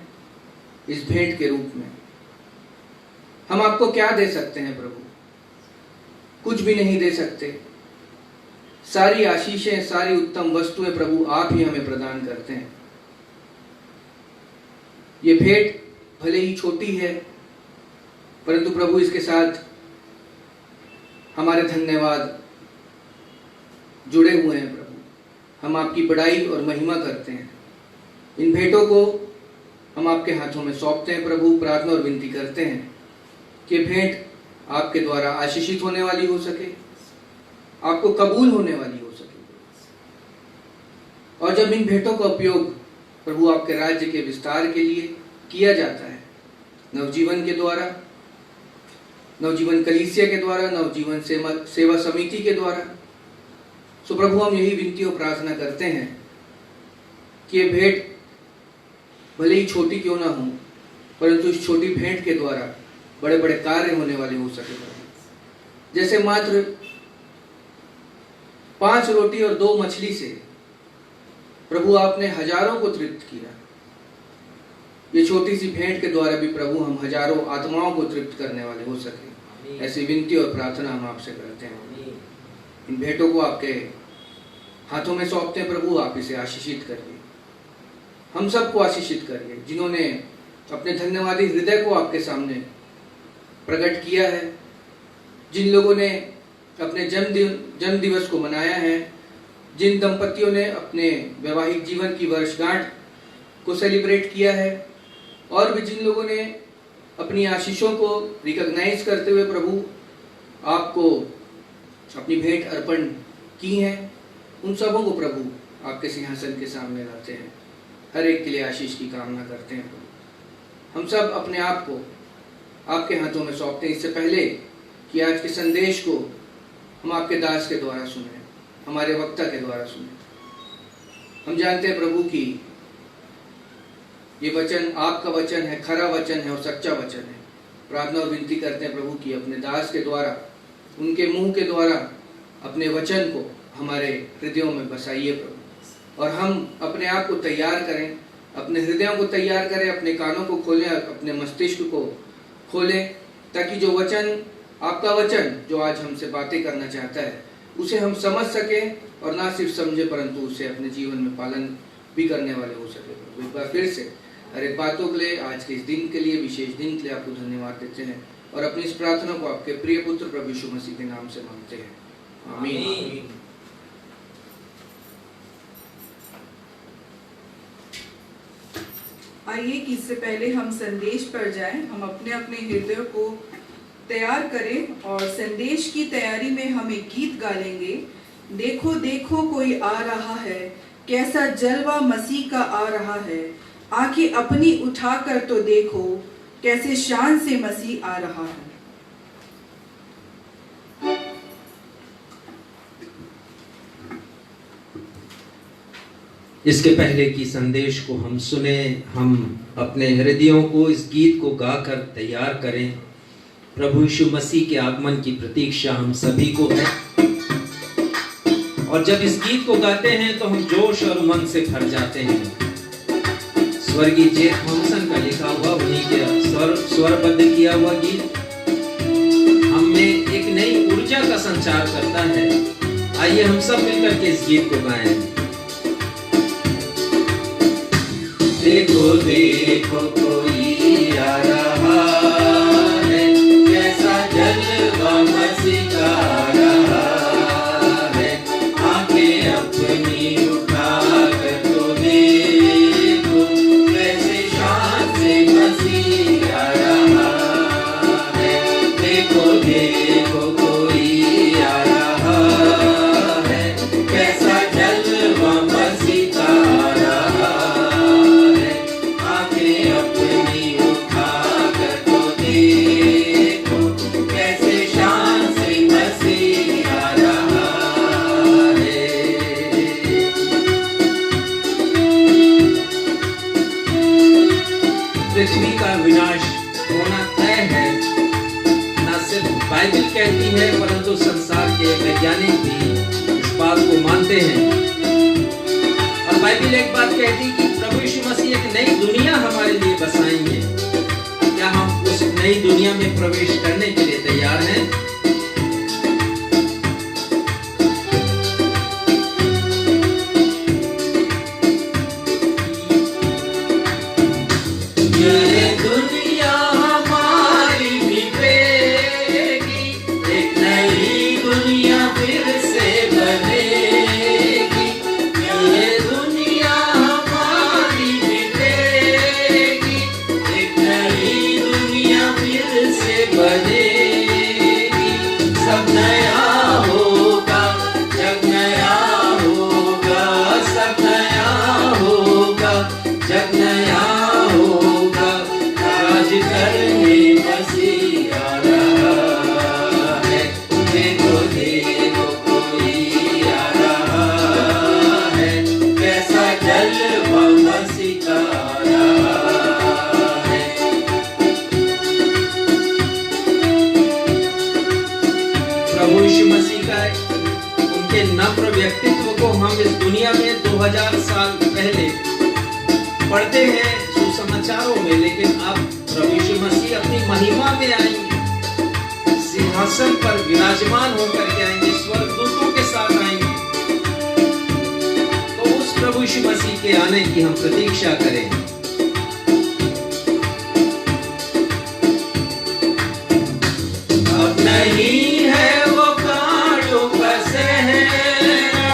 इस भेंट के रूप में। हम आपको क्या दे सकते हैं प्रभु? कुछ भी नहीं दे सकते। सारी आशीषें, सारी उत्तम वस्तुएं प्रभु आप ही हमें प्रदान करते हैं। ये भेंट भले ही छोटी है, परंतु प्रभु इसके साथ हमारे धन्यवाद जुड़े हुए हैं। प्रभु, हम आपकी बड़ाई और महिमा करते हैं। इन भेंटों को हम आपके हाथों में सौंपते हैं प्रभु, प्रार्थना और विनती करते हैं कि भेंट आपके द्वारा आशीषित होने वाली हो सके, आपको कबूल होने वाली हो सके। और जब इन भेंटों का उपयोग प्रभु आपके राज्य के विस्तार के लिए किया जाता है, नवजीवन के द्वारा, नवजीवन कलीसिया के द्वारा, नवजीवन सेवा समिति के द्वारा, सो प्रभु हम यही विनती और प्रार्थना करते हैं कि ये भेंट भले ही छोटी क्यों ना हो, परंतु इस छोटी भेंट के द्वारा बड़े बड़े कार्य होने वाले हो सके। जैसे मात्र 5 रोटी और 2 मछली से प्रभु आपने हजारों को तृप्त किया। ये छोटी सी भेंट के द्वारा भी प्रभु हम हजारों आत्माओं को तृप्त करने वाले हो सके, ऐसी विनती और प्रार्थना हम आपसे करते हैं। इन भेंटों को आपके हाथों में सौंपते हैं प्रभु, आप इसे आशीषित करिए, हम सबको आशीषित करिए। जिन्होंने अपने धन्यवादी हृदय को आपके सामने प्रकट किया है, जिन लोगों ने अपने जन्म दिवस को मनाया है, जिन दंपतियों ने अपने वैवाहिक जीवन की वर्षगांठ को सेलिब्रेट किया है, और भी जिन लोगों ने अपनी आशीषों को रिकॉग्नाइज करते हुए प्रभु आपको अपनी भेंट अर्पण की हैं, उन सबों को प्रभु आपके सिंहासन के सामने लाते हैं। हर एक के लिए आशीष की कामना करते हैं प्रभु। हम सब अपने आप को आपके हाथों में सौंपते हैं। इससे पहले कि आज के संदेश को हम आपके दास के द्वारा सुने, हमारे वक्ता के द्वारा सुने, हम जानते हैं प्रभु कि ये वचन आपका वचन है, खरा वचन है और सच्चा वचन है। प्रार्थना और विनती करते हैं प्रभु कि अपने दास के द्वारा, उनके मुंह के द्वारा अपने वचन को हमारे हृदयों में बसाइए प्रभु, और हम अपने आप को तैयार करें, अपने हृदयों को तैयार करें, अपने कानों को खोलें, अपने मस्तिष्क को खोलें, ताकि जो वचन, आपका वचन जो आज हमसे बातें करना चाहता है, उसे हम समझ सकें, और ना सिर्फ समझे परंतु उसे अपने जीवन में पालन भी करने वाले हो सके। एक बार फिर से हर एक बातों के लिए, आज के इस दिन के लिए, विशेष दिन के लिए आपको धन्यवाद देते हैं, और अपनी इस प्रार्थना को आपके प्रिय पुत्र प्रभु यीशु मसीह के नाम से मांगते हैं, आमीन। आइए कि इससे पहले हम संदेश पर जाएं, हम अपने अपने हृदयों को तैयार करें, और संदेश की तैयारी में हम एक गीत गा लेंगे। देखो देखो कोई आ रहा है, कैसा जलवा मसीह का आ रहा है, आंखें अपनी उठाकर तो देखो, कैसे शान से मसीह आ रहा है। इसके पहले कि संदेश को हम सुने, हम अपने हृदयों को इस गीत को गाकर तैयार करें। प्रभु यीशु मसीह के आगमन की प्रतीक्षा हम सभी को है, और जब इस गीत को गाते हैं तो हम जोश और उमंग से भर जाते हैं। स्वर्गीय जेफ थॉमसन का लिखा हुआ, उन्हीं के स्वरबद्ध किया हुआ गीत हमें एक नई ऊर्जा का संचार करता है। आइए हम सब मिलकर के इस गीत को गाएं। देखो देखो कोई आ रहा है, कैसा जलवा मसीह का आ रहा है। आंखें अपनी उठा कर तो देखो, कैसे शान से मसीह आ रहा है। देखो देखो कोई आ रहा है, कैसा जलवा मसीह का आ रहा है। आंखें अपनी उठा कर तो देखो, कैसे शान से मसीह आ रहा है। पृथ्वी का विनाश होना तय है, न सिर्फ बाइबल कहती है परंतु संसार के वैज्ञानिक भी इस बात को मानते हैं। और बाइबल एक बात कहती है कि प्रभु यीशु मसीह एक नई दुनिया हमारे लिए बसाएंगे। क्या हम उस नई दुनिया में प्रवेश करने के लिए तैयार हैं? यह दुनिया हमारी मिटेगी, एक नई दुनिया फिर से बनेगी। यह दुनिया हमारी मिटेगी, एक नई दुनिया फिर से बनेगी। सब नया होगा, जग नया होगा, सब नया होगा, जग नया होगा। राज करने मसीह आ रहा है। देखो देखो कोई आ रहा है, कैसा जलवा मसीह का आ रहा है। प्रभु यीशु मसीह का उनके नम्र व्यक्तित्व को हम इस दुनिया में 2000 साल पहले पढ़ते हैं सुसमाचारों में, लेकिन अब प्रभु यीशु मसीह अपनी महिमा में आएंगे, सिंहासन पर विराजमान होकर के आएंगे, स्वर्गदूतों के साथ आएंगे। तो उस प्रभु यीशु मसीह के आने की हम प्रतीक्षा करें। अब नहीं है वो कांटों का सहरा,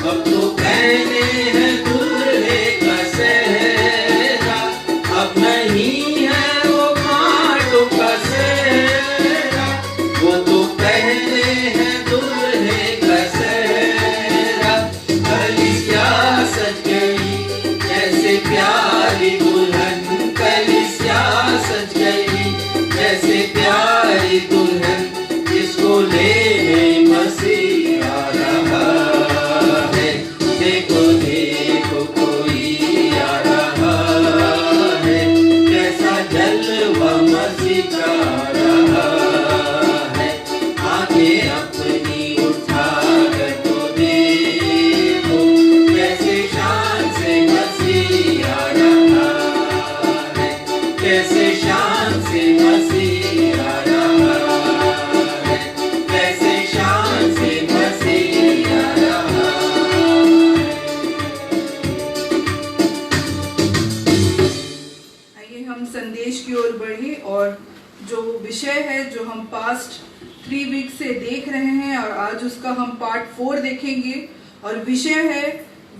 अब तो पहने हैं दूल्हे का सेहरा। अब नहीं है वो कांटों का सेहरा, वो तो पहने हैं दूल्हे का सेहरा। कलीसिया सज गई जैसे प्यारी दुल्हन, कलीसिया सज गई जैसे प्यारी दुल्हन, जिसको लेने मसीह आ रहा है। देखो देखो कोई आ रहा है, कैसा जलवा मसीह का आ रहा है। आंखें अपनी उठा कर तो देखो, कैसे शान से मसीह आ रहा है। कैसे शान से मसीह आ रहा है, कैसे शान से मसीह आ रहा है। आइए हम संदेश की ओर बढ़े और जो विषय है जो हम पास्ट 3 वीक से देख रहे हैं और आज उसका हम पार्ट 4 देखेंगे। और विषय है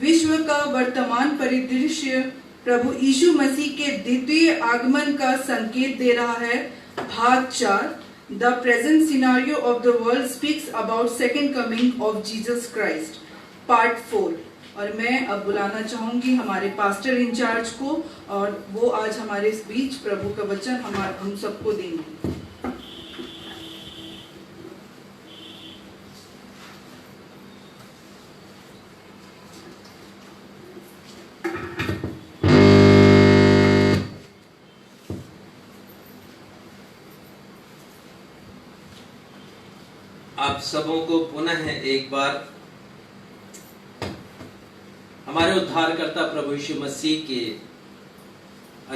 विश्व का वर्तमान परिदृश्य प्रभु यीशु मसीह के द्वितीय आगमन का संकेत दे रहा है। भाग 4, the present scenario of the world speaks about second coming of Jesus Christ, part 4। और मैं अब बुलाना चाहूंगी हमारे पास्टर इंचार्ज को, और वो आज हमारे इस बीच प्रभु का वचन हम सबको देंगे। आप सबों को पुनः एक बार हमारे उद्धारकर्ता प्रभु यीशु मसीह के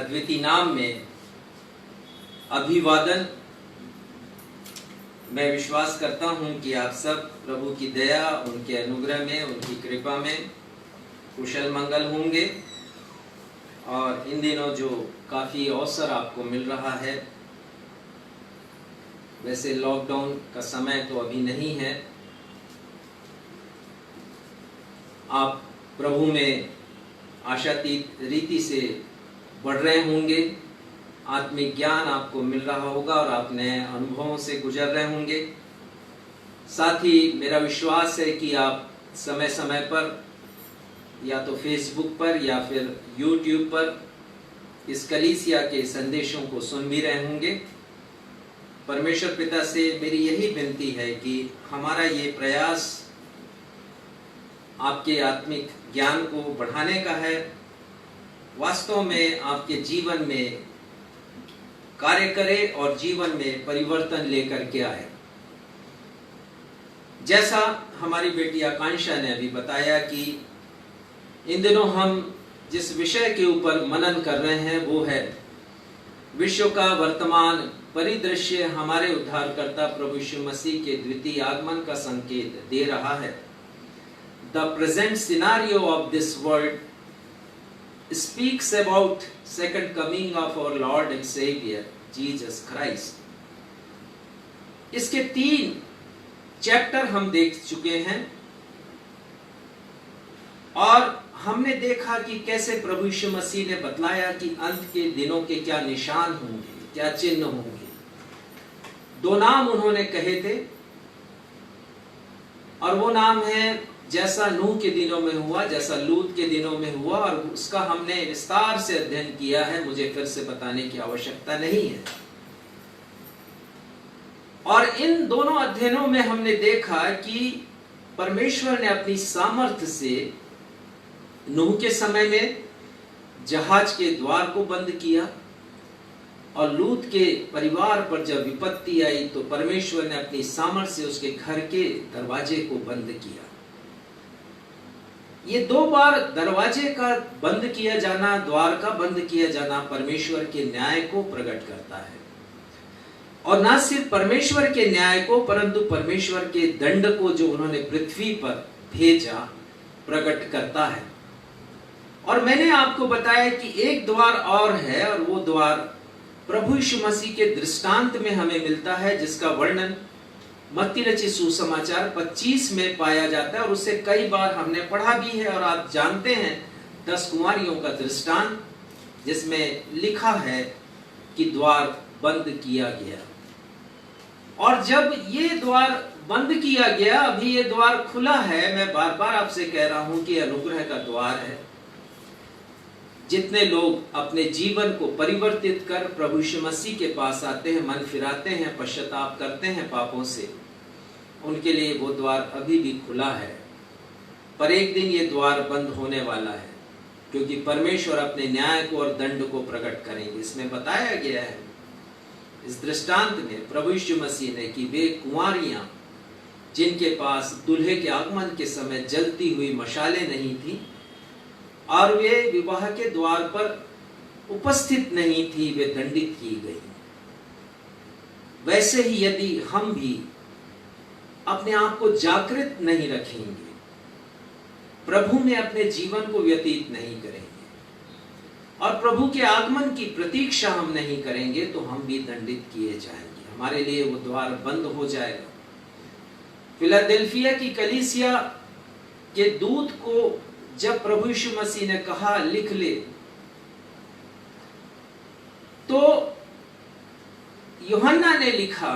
अद्वितीय नाम में अभिवादन। मैं विश्वास करता हूं कि आप सब प्रभु की दया, उनके अनुग्रह में, उनकी कृपा में कुशल मंगल होंगे। और इन दिनों जो काफ़ी अवसर आपको मिल रहा है, वैसे लॉकडाउन का समय तो अभी नहीं है, आप प्रभु में आशातीत रीति से बढ़ रहे होंगे, आत्मिक ज्ञान आपको मिल रहा होगा और आप नए अनुभवों से गुजर रहे होंगे। साथ ही मेरा विश्वास है कि आप समय समय पर या तो फेसबुक पर या फिर यूट्यूब पर इस कलीसिया के संदेशों को सुन भी रहे होंगे। परमेश्वर पिता से मेरी यही विनती है कि हमारा ये प्रयास आपके आत्मिक ज्ञान को बढ़ाने का है, वास्तव में आपके जीवन में कार्य करे और जीवन में परिवर्तन लेकर के आए। जैसा हमारी बेटी आकांक्षा ने अभी बताया कि इन दिनों हम जिस विषय के ऊपर मनन कर रहे हैं वो है विश्व का वर्तमान परिदृश्य हमारे उद्धारकर्ता प्रभु यीशु मसीह के द्वितीय आगमन का संकेत दे रहा है। The present scenario of this world speaks about second coming of our Lord and Savior Jesus Christ। इसके 3 चैप्टर हम देख चुके हैं और हमने देखा कि कैसे प्रभु यीशु मसीह ने बतलाया कि अंत के दिनों के क्या निशान होंगे, क्या चिन्ह होंगे। 2 नाम उन्होंने कहे थे और वो नाम है जैसा नूह के दिनों में हुआ, जैसा लूत के दिनों में हुआ, और उसका हमने विस्तार से अध्ययन किया है, मुझे फिर से बताने की आवश्यकता नहीं है। और इन दोनों अध्ययनों में हमने देखा कि परमेश्वर ने अपनी सामर्थ्य से नूह के समय में जहाज के द्वार को बंद किया और लूत के परिवार पर जब विपत्ति आई तो परमेश्वर ने अपनी सामर्थ्य से उसके घर के दरवाजे को बंद किया। ये 2 बार दरवाजे का बंद किया जाना, द्वार का बंद किया जाना परमेश्वर के न्याय को प्रकट करता है। और न सिर्फ परमेश्वर के न्याय को परंतु परमेश्वर के दंड को जो उन्होंने पृथ्वी पर भेजा प्रकट करता है। और मैंने आपको बताया कि एक द्वार और है और वो द्वार प्रभु यीशु मसीह के दृष्टांत में हमें मिलता है, जिसका वर्णन मत्ती रचित सुसमाचार 25 में पाया जाता है और उसे कई बार हमने पढ़ा भी है। और आप जानते हैं 10 कुंवारियों का दृष्टांत, जिसमें लिखा है कि द्वार बंद किया गया। और जब ये द्वार बंद किया गया, अभी ये द्वार खुला है, मैं बार बार आपसे कह रहा हूं कि अनुग्रह का द्वार है। जितने लोग अपने जीवन को परिवर्तित कर प्रभु यीशु मसीह के पास आते हैं, मन फिराते हैं, पश्चाताप करते हैं पापों से, उनके लिए वो द्वार अभी भी खुला है। पर एक दिन ये द्वार बंद होने वाला है, क्योंकि परमेश्वर अपने न्याय को और दंड को प्रकट करेंगे। इसमें बताया गया है इस दृष्टांत में प्रभु यीशु मसीह ने कि वे कुंवारियां जिनके पास दूल्हे के आगमन के समय जलती हुई मशालें नहीं थी और वे विवाह के द्वार पर उपस्थित नहीं थी, वे दंडित की गई। वैसे ही यदि हम भी अपने आप को जागृत नहीं रखेंगे, प्रभु में अपने जीवन को व्यतीत नहीं करेंगे और प्रभु के आगमन की प्रतीक्षा हम नहीं करेंगे, तो हम भी दंडित किए जाएंगे, हमारे लिए वो द्वार बंद हो जाएगा। फिलाडेल्फिया की कलीसिया के दूत को जब प्रभु यीशु मसीह ने कहा लिख ले, तो यूहन्ना ने लिखा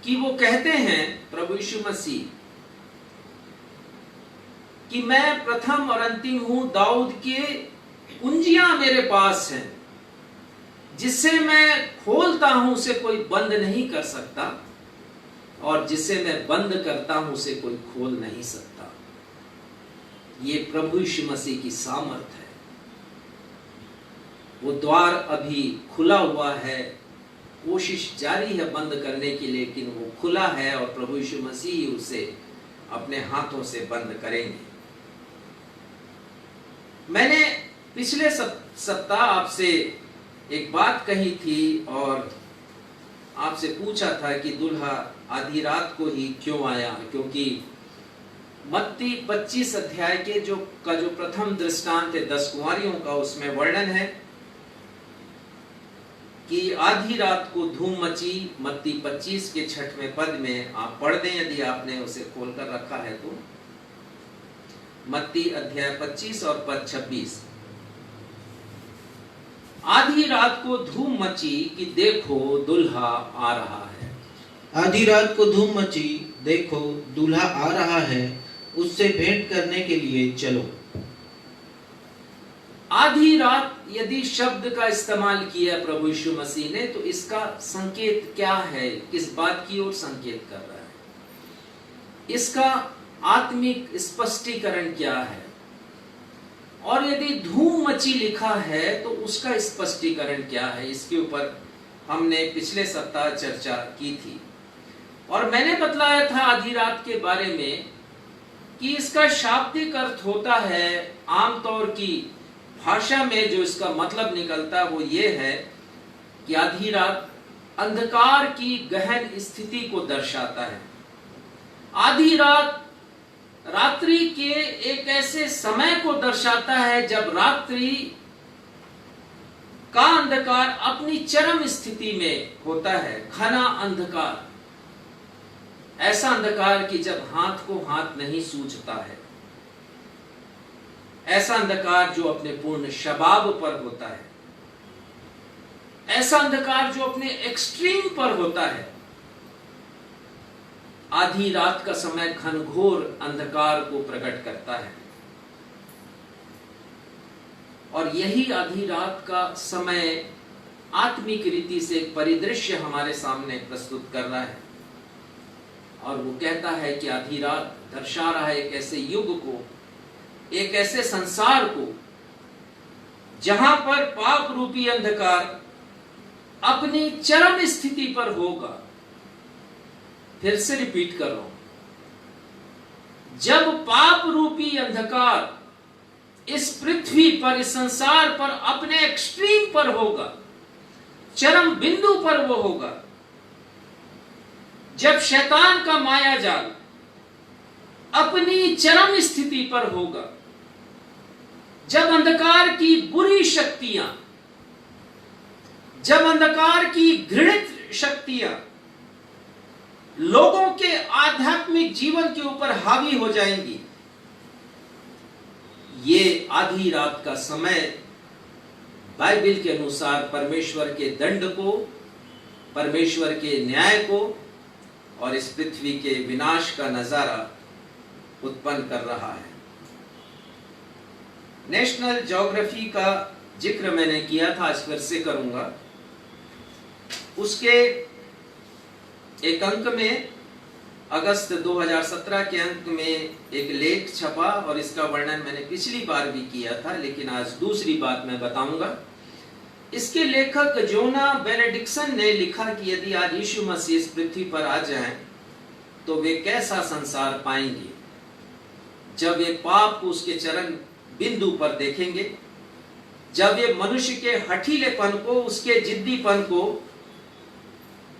कि वो कहते हैं प्रभु यीशु मसीह कि मैं प्रथम और अंतिम हूं, दाऊद के कुंजियां मेरे पास हैं, जिससे मैं खोलता हूं उसे कोई बंद नहीं कर सकता और जिसे मैं बंद करता हूं उसे कोई खोल नहीं सकता। ये प्रभु यीशु मसीह की सामर्थ है। वो द्वार अभी खुला हुआ है, कोशिश जारी है बंद करने की, लेकिन वो खुला है और प्रभु यीशु मसीह उसे अपने हाथों से बंद करेंगे। मैंने पिछले सप्ताह आपसे एक बात कही थी और आपसे पूछा था कि दूल्हा आधी रात को ही क्यों आया, क्योंकि मत्ती 25 अध्याय के जो प्रथम दृष्टांत है 10 कुंवारियों का, उसमें वर्णन है कि आधी रात को धूम मची। मत्ती 25 के 6वें पद में आप पढ़ दें यदि आपने उसे खोलकर रखा है तो। मत्ती अध्याय 25 और पद 26। आधी रात को धूम मची कि देखो दूल्हा आ रहा है। आधी रात को धूम मची, देखो दूल्हा आ रहा है, उससे भेंट करने के लिए चलो। आधी रात यदि शब्द का इस्तेमाल किया प्रभु यीशु मसीह ने, तो इसका संकेत क्या है, किस बात की ओर संकेत कर रहा है, इसका आत्मिक स्पष्टीकरण क्या है। और यदि धूम मची लिखा है तो उसका स्पष्टीकरण क्या है, इसके ऊपर हमने पिछले सप्ताह चर्चा की थी। और मैंने बतलाया था आधी रात के बारे में कि इसका शाब्दिक अर्थ होता है, आमतौर की भाषा में जो इसका मतलब निकलता है वो ये है कि आधी रात अंधकार की गहन स्थिति को दर्शाता है। आधी रात रात्रि के एक ऐसे समय को दर्शाता है जब रात्रि का अंधकार अपनी चरम स्थिति में होता है। घना अंधकार, ऐसा अंधकार कि जब हाथ को हाथ नहीं सूझता है, ऐसा अंधकार जो अपने पूर्ण शबाब पर होता है, ऐसा अंधकार जो अपने एक्सट्रीम पर होता है। आधी रात का समय घनघोर अंधकार को प्रकट करता है और यही आधी रात का समय आत्मिक रीति से एक परिदृश्य हमारे सामने प्रस्तुत कर रहा है। और वो कहता है कि आधी रात दर्शा रहा है एक ऐसे युग को, एक ऐसे संसार को जहां पर पाप रूपी अंधकार अपनी चरम स्थिति पर होगा। फिर से रिपीट कर रहा हूं, जब पाप रूपी अंधकार इस पृथ्वी पर, इस संसार पर अपने एक्सट्रीम पर होगा, चरम बिंदु पर वो होगा, जब शैतान का माया जाल अपनी चरम स्थिति पर होगा, जब अंधकार की बुरी शक्तियां, जब अंधकार की घृणित शक्तियां लोगों के आध्यात्मिक जीवन के ऊपर हावी हो जाएंगी, ये आधी रात का समय बाइबल के अनुसार परमेश्वर के दंड को, परमेश्वर के न्याय को और इस पृथ्वी के विनाश का नजारा उत्पन्न कर रहा है। नेशनल ज्योग्राफी का जिक्र मैंने किया था, आज फिर से करूंगा। उसके एक अंक में, अगस्त 2017 के अंक में एक लेख छपा और इसका वर्णन मैंने पिछली बार भी किया था, लेकिन आज दूसरी बात मैं बताऊंगा। इसके लेखक जोना बेनेडिक्सन ने लिखा कि यदि आज यीशु मसीह इस पृथ्वी पर आ जाएं तो वे कैसा संसार पाएंगे, जब वे पाप को उसके चरम बिंदु पर देखेंगे, जब वे मनुष्य के हठीलेपन को, उसके जिद्दीपन को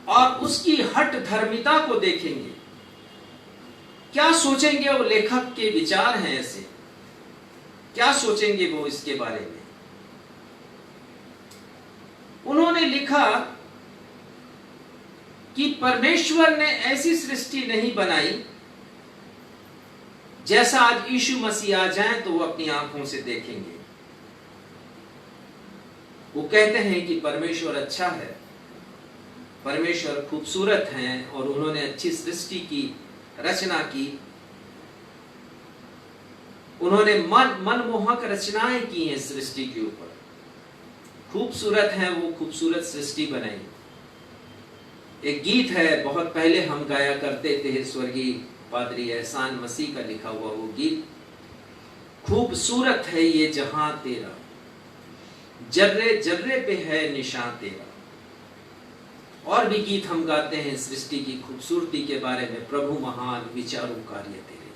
और उसकी हठ धर्मिता को देखेंगे। क्या सोचेंगे वो? लेखक के विचार हैं ऐसे, क्या सोचेंगे वो इसके बारे में? उन्होंने लिखा कि परमेश्वर ने ऐसी सृष्टि नहीं बनाई जैसा आज यीशु मसीह आ जाए तो वो अपनी आंखों से देखेंगे। वो कहते हैं कि परमेश्वर अच्छा है, परमेश्वर खूबसूरत हैं और उन्होंने अच्छी सृष्टि की रचना की। उन्होंने मनमोहक रचनाएं की हैं सृष्टि के ऊपर, खूबसूरत है वो खूबसूरत सृष्टि बनाई। एक गीत है, बहुत पहले हम गाया करते थे, स्वर्गीय पादरी एहसान मसीह का लिखा हुआ वो गीत, खूबसूरत है ये जहां तेरा, जर्रे जर्रे पे है निशान तेरा। और भी गीत हम गाते हैं सृष्टि की खूबसूरती के बारे में, प्रभु महान विचारों कार्य तेरे,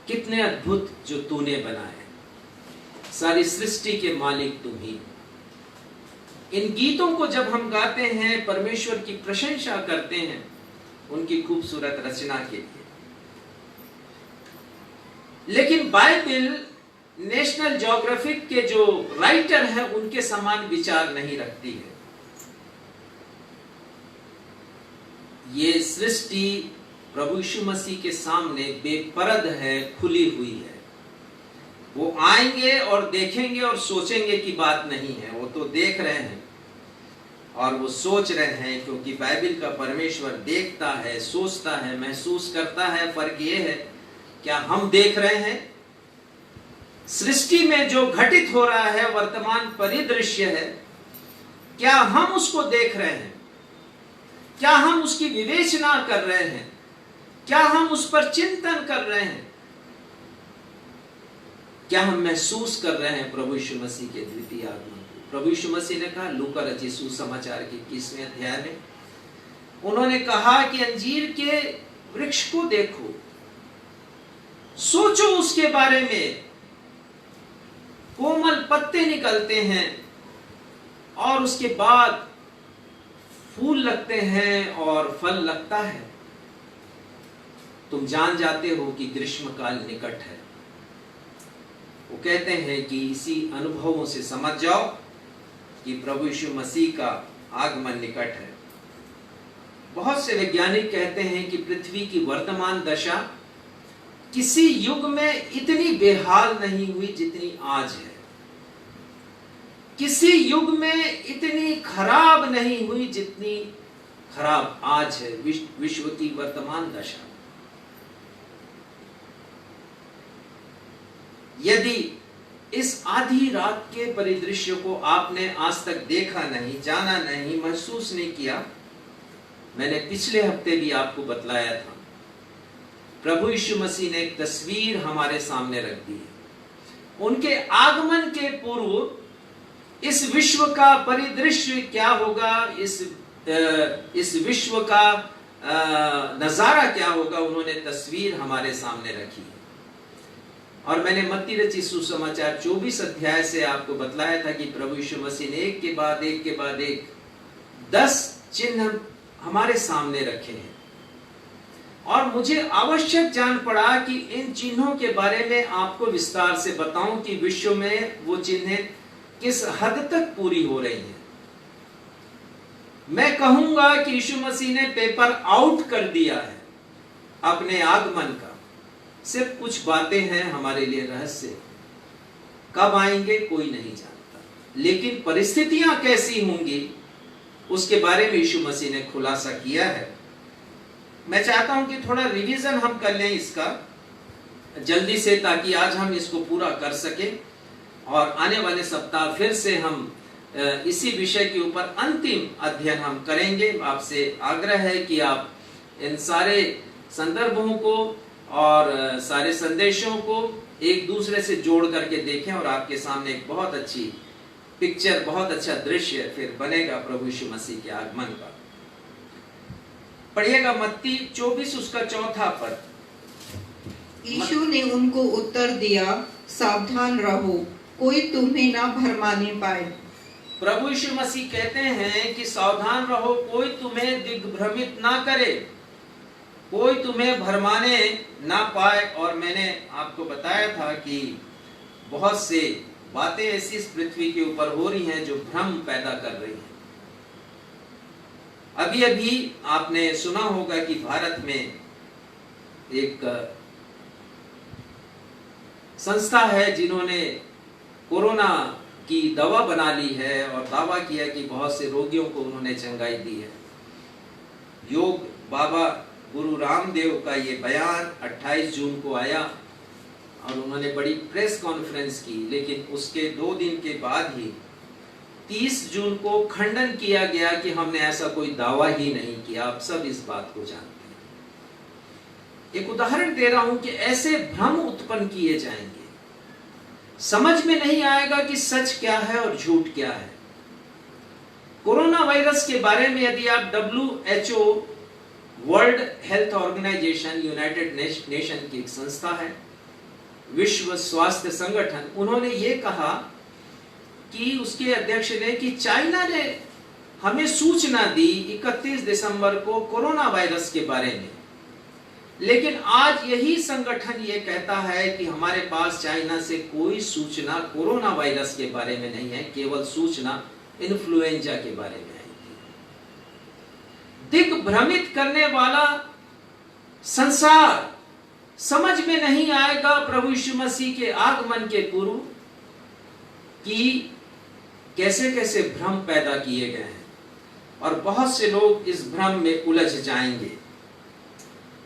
कितने अद्भुत जो तूने बनाए। सारी सृष्टि के मालिक तुम ही। इन गीतों को जब हम गाते हैं, परमेश्वर की प्रशंसा करते हैं उनकी खूबसूरत रचना के लिए। लेकिन बाइबल नेशनल ज्योग्राफिक के जो राइटर हैं उनके समान विचार नहीं रखती है। ये सृष्टि प्रभु यीशु मसीह के सामने बेपरद है, खुली हुई है। वो आएंगे और देखेंगे और सोचेंगे की बात नहीं है, वो तो देख रहे हैं और वो सोच रहे हैं, क्योंकि बाइबल का परमेश्वर देखता है, सोचता है, महसूस करता है। फर्क ये है, क्या हम देख रहे हैं? सृष्टि में जो घटित हो रहा है, वर्तमान परिदृश्य है, क्या हम उसको देख रहे हैं? क्या हम उसकी विवेचना कर रहे हैं? क्या हम उस पर चिंतन कर रहे हैं? क्या हम महसूस कर रहे हैं प्रभु यीशु मसीह के द्वितीय आगमन को? प्रभु यीशु मसीह ने कहा लूका रचित सुसमाचार के 21वें अध्याय में, उन्होंने कहा कि अंजीर के वृक्ष को देखो, सोचो उसके बारे में। कोमल पत्ते निकलते हैं और उसके बाद फूल लगते हैं और फल लगता है। तुम जान जाते हो कि ग्रीष्मकाल निकट है। वो कहते हैं कि इसी अनुभवों से समझ जाओ कि प्रभु यीशु मसीह का आगमन निकट है। बहुत से वैज्ञानिक कहते हैं कि पृथ्वी की वर्तमान दशा किसी युग में इतनी बेहाल नहीं हुई जितनी आज है। किसी युग में इतनी खराब नहीं हुई जितनी खराब आज है विश्व की वर्तमान दशा। यदि इस आधी रात के परिदृश्य को आपने आज तक देखा नहीं, जाना नहीं, महसूस नहीं किया, मैंने पिछले हफ्ते भी आपको बतलाया था, प्रभु यीशु मसीह ने एक तस्वीर हमारे सामने रख दी है। उनके आगमन के पूर्व इस विश्व का परिदृश्य क्या होगा, इस विश्व का नजारा क्या होगा, उन्होंने तस्वीर हमारे सामने रखी है। और मैंने मत्ती रचित सुसमाचार 24 अध्याय से आपको बतलाया था कि प्रभु यीशु मसीह ने एक के बाद एक 10 चिन्ह हमारे सामने रखे हैं। और मुझे आवश्यक जान पड़ा कि इन चिन्हों के बारे में आपको विस्तार से बताऊं कि विश्व में वो चिन्ह किस हद तक पूरी हो रही हैं। मैं कहूंगा कि यीशु मसीह ने पेपर आउट कर दिया है अपने आगमन का। सिर्फ कुछ बातें हैं हमारे लिए रहस्य, कब आएंगे कोई नहीं जानता, लेकिन परिस्थितियां कैसी होंगी उसके बारे में यीशु मसीह ने खुलासा किया है। मैं चाहता हूं कि थोड़ा रिवीजन हम कर लें इसका जल्दी से, ताकि आज हम इसको पूरा कर सकें और आने वाले सप्ताह फिर से हम इसी विषय के ऊपर अंतिम अध्ययन हम करेंगे। आपसे आग्रह है कि आप इन सारे संदर्भों को और सारे संदेशों को एक दूसरे से जोड़ करके देखें और आपके सामने एक बहुत अच्छी पिक्चर, बहुत अच्छा दृश्य फिर बनेगा प्रभु यीशु मसीह के आगमन का। पढ़िएगा मत्ती 24 उसका 4 पद। यीशु ने उनको उत्तर दिया, सावधान रहो, कोई तुम्हें ना भरमाने पाए। प्रभु यीशु मसीह कहते हैं कि सावधान रहो, कोई तुम्हें दिग्भ्रमित ना करे, कोई तुम्हें भरमाने ना पाए। और मैंने आपको बताया था कि बहुत से बातें ऐसी इस पृथ्वी के ऊपर हो रही हैं जो भ्रम पैदा कर रही हैं। अभी अभी आपने सुना होगा कि भारत में एक संस्था है जिन्होंने कोरोना की दवा बना ली है और दावा किया कि बहुत से रोगियों को उन्होंने चंगाई दी है। योग बाबा गुरु रामदेव का ये बयान 28 जून को आया और उन्होंने बड़ी प्रेस कॉन्फ्रेंस की, लेकिन उसके 2 दिन के बाद ही 30 जून को खंडन किया गया कि हमने ऐसा कोई दावा ही नहीं किया। आप सब इस बात को जानते हैं। एक उदाहरण दे रहा हूं कि ऐसे भ्रम उत्पन्न किए जाएंगे, समझ में नहीं आएगा कि सच क्या है और झूठ क्या है। कोरोना वायरस के बारे में यदि आप WHO world health organisation, United Nation की एक संस्था है, विश्व स्वास्थ्य संगठन, उन्होंने ये कहा कि उसके अध्यक्ष ने कि चाइना ने हमें सूचना दी 31 दिसंबर को कोरोना वायरस के बारे में, लेकिन आज यही संगठन ये कहता है कि हमारे पास चाइना से कोई सूचना कोरोना वायरस के बारे में नहीं है, केवल सूचना इन्फ्लुएंजा के बारे में है। दिग्भ्रमित करने वाला संसार समझ में नहीं आएगा प्रभु यीशु मसीह के आगमन के पूर्व कि कैसे कैसे भ्रम पैदा किए गए हैं, और बहुत से लोग इस भ्रम में उलझ जाएंगे।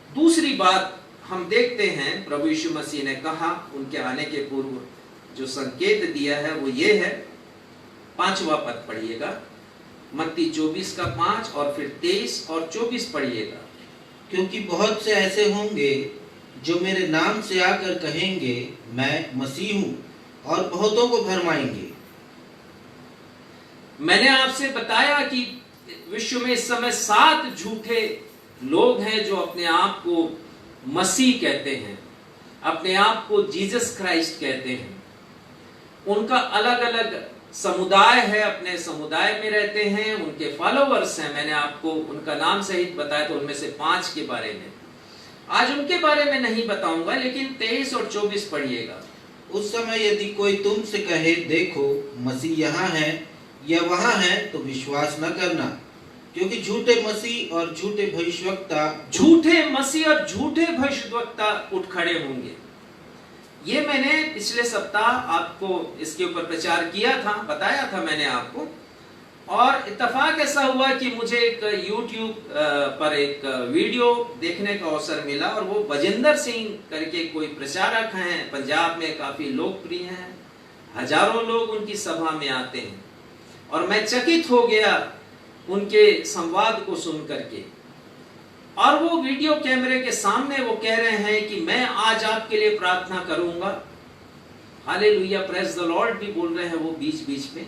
दूसरी बात हम देखते हैं, प्रभु यीशु मसीह ने कहा उनके आने के पूर्व जो संकेत दिया है वो ये है, 5वां पद पढ़िएगा, मत्ती 24 का 5 और फिर 23 और 24 पढ़िएगा। क्योंकि बहुत से ऐसे होंगे जो मेरे नाम से आकर कहेंगे मैं मसीह हूं, और बहुतों को भरमाएंगे। मैंने आपसे बताया कि विश्व में इस समय 7 झूठे लोग हैं जो अपने आप को मसीह कहते हैं, अपने आप को जीसस क्राइस्ट कहते हैं। उनका अलग अलग समुदाय है, अपने समुदाय में रहते हैं, उनके फॉलोवर्स हैं। मैंने आपको उनका नाम सहित बताया, तो उनमें से 5 के बारे में आज उनके बारे में नहीं बताऊंगा, लेकिन 23 और 24 पढ़िएगा। उस समय यदि कोई तुमसे कहे देखो मसीह यहाँ है या वहाँ है, तो विश्वास न करना, क्योंकि झूठे मसीह और झूठे भविष्यवक्ता उठ खड़े होंगे। ये मैंने पिछले सप्ताह आपको इसके ऊपर प्रचार किया था, बताया था मैंने आपको, और इत्तेफाक ऐसा हुआ कि मुझे एक YouTube पर एक वीडियो देखने का अवसर मिला, और वो बजिंदर सिंह करके कोई प्रचारक हैं, पंजाब में काफी लोकप्रिय हैं, हजारों लोग उनकी सभा में आते हैं, और मैं चकित हो गया उनके संवाद को सुन करके। और वो वीडियो कैमरे के सामने वो कह रहे हैं कि मैं आज आपके लिए प्रार्थना करूंगा, हालेलुया, प्रेज द लॉर्ड भी बोल रहे हैं वो बीच बीच में,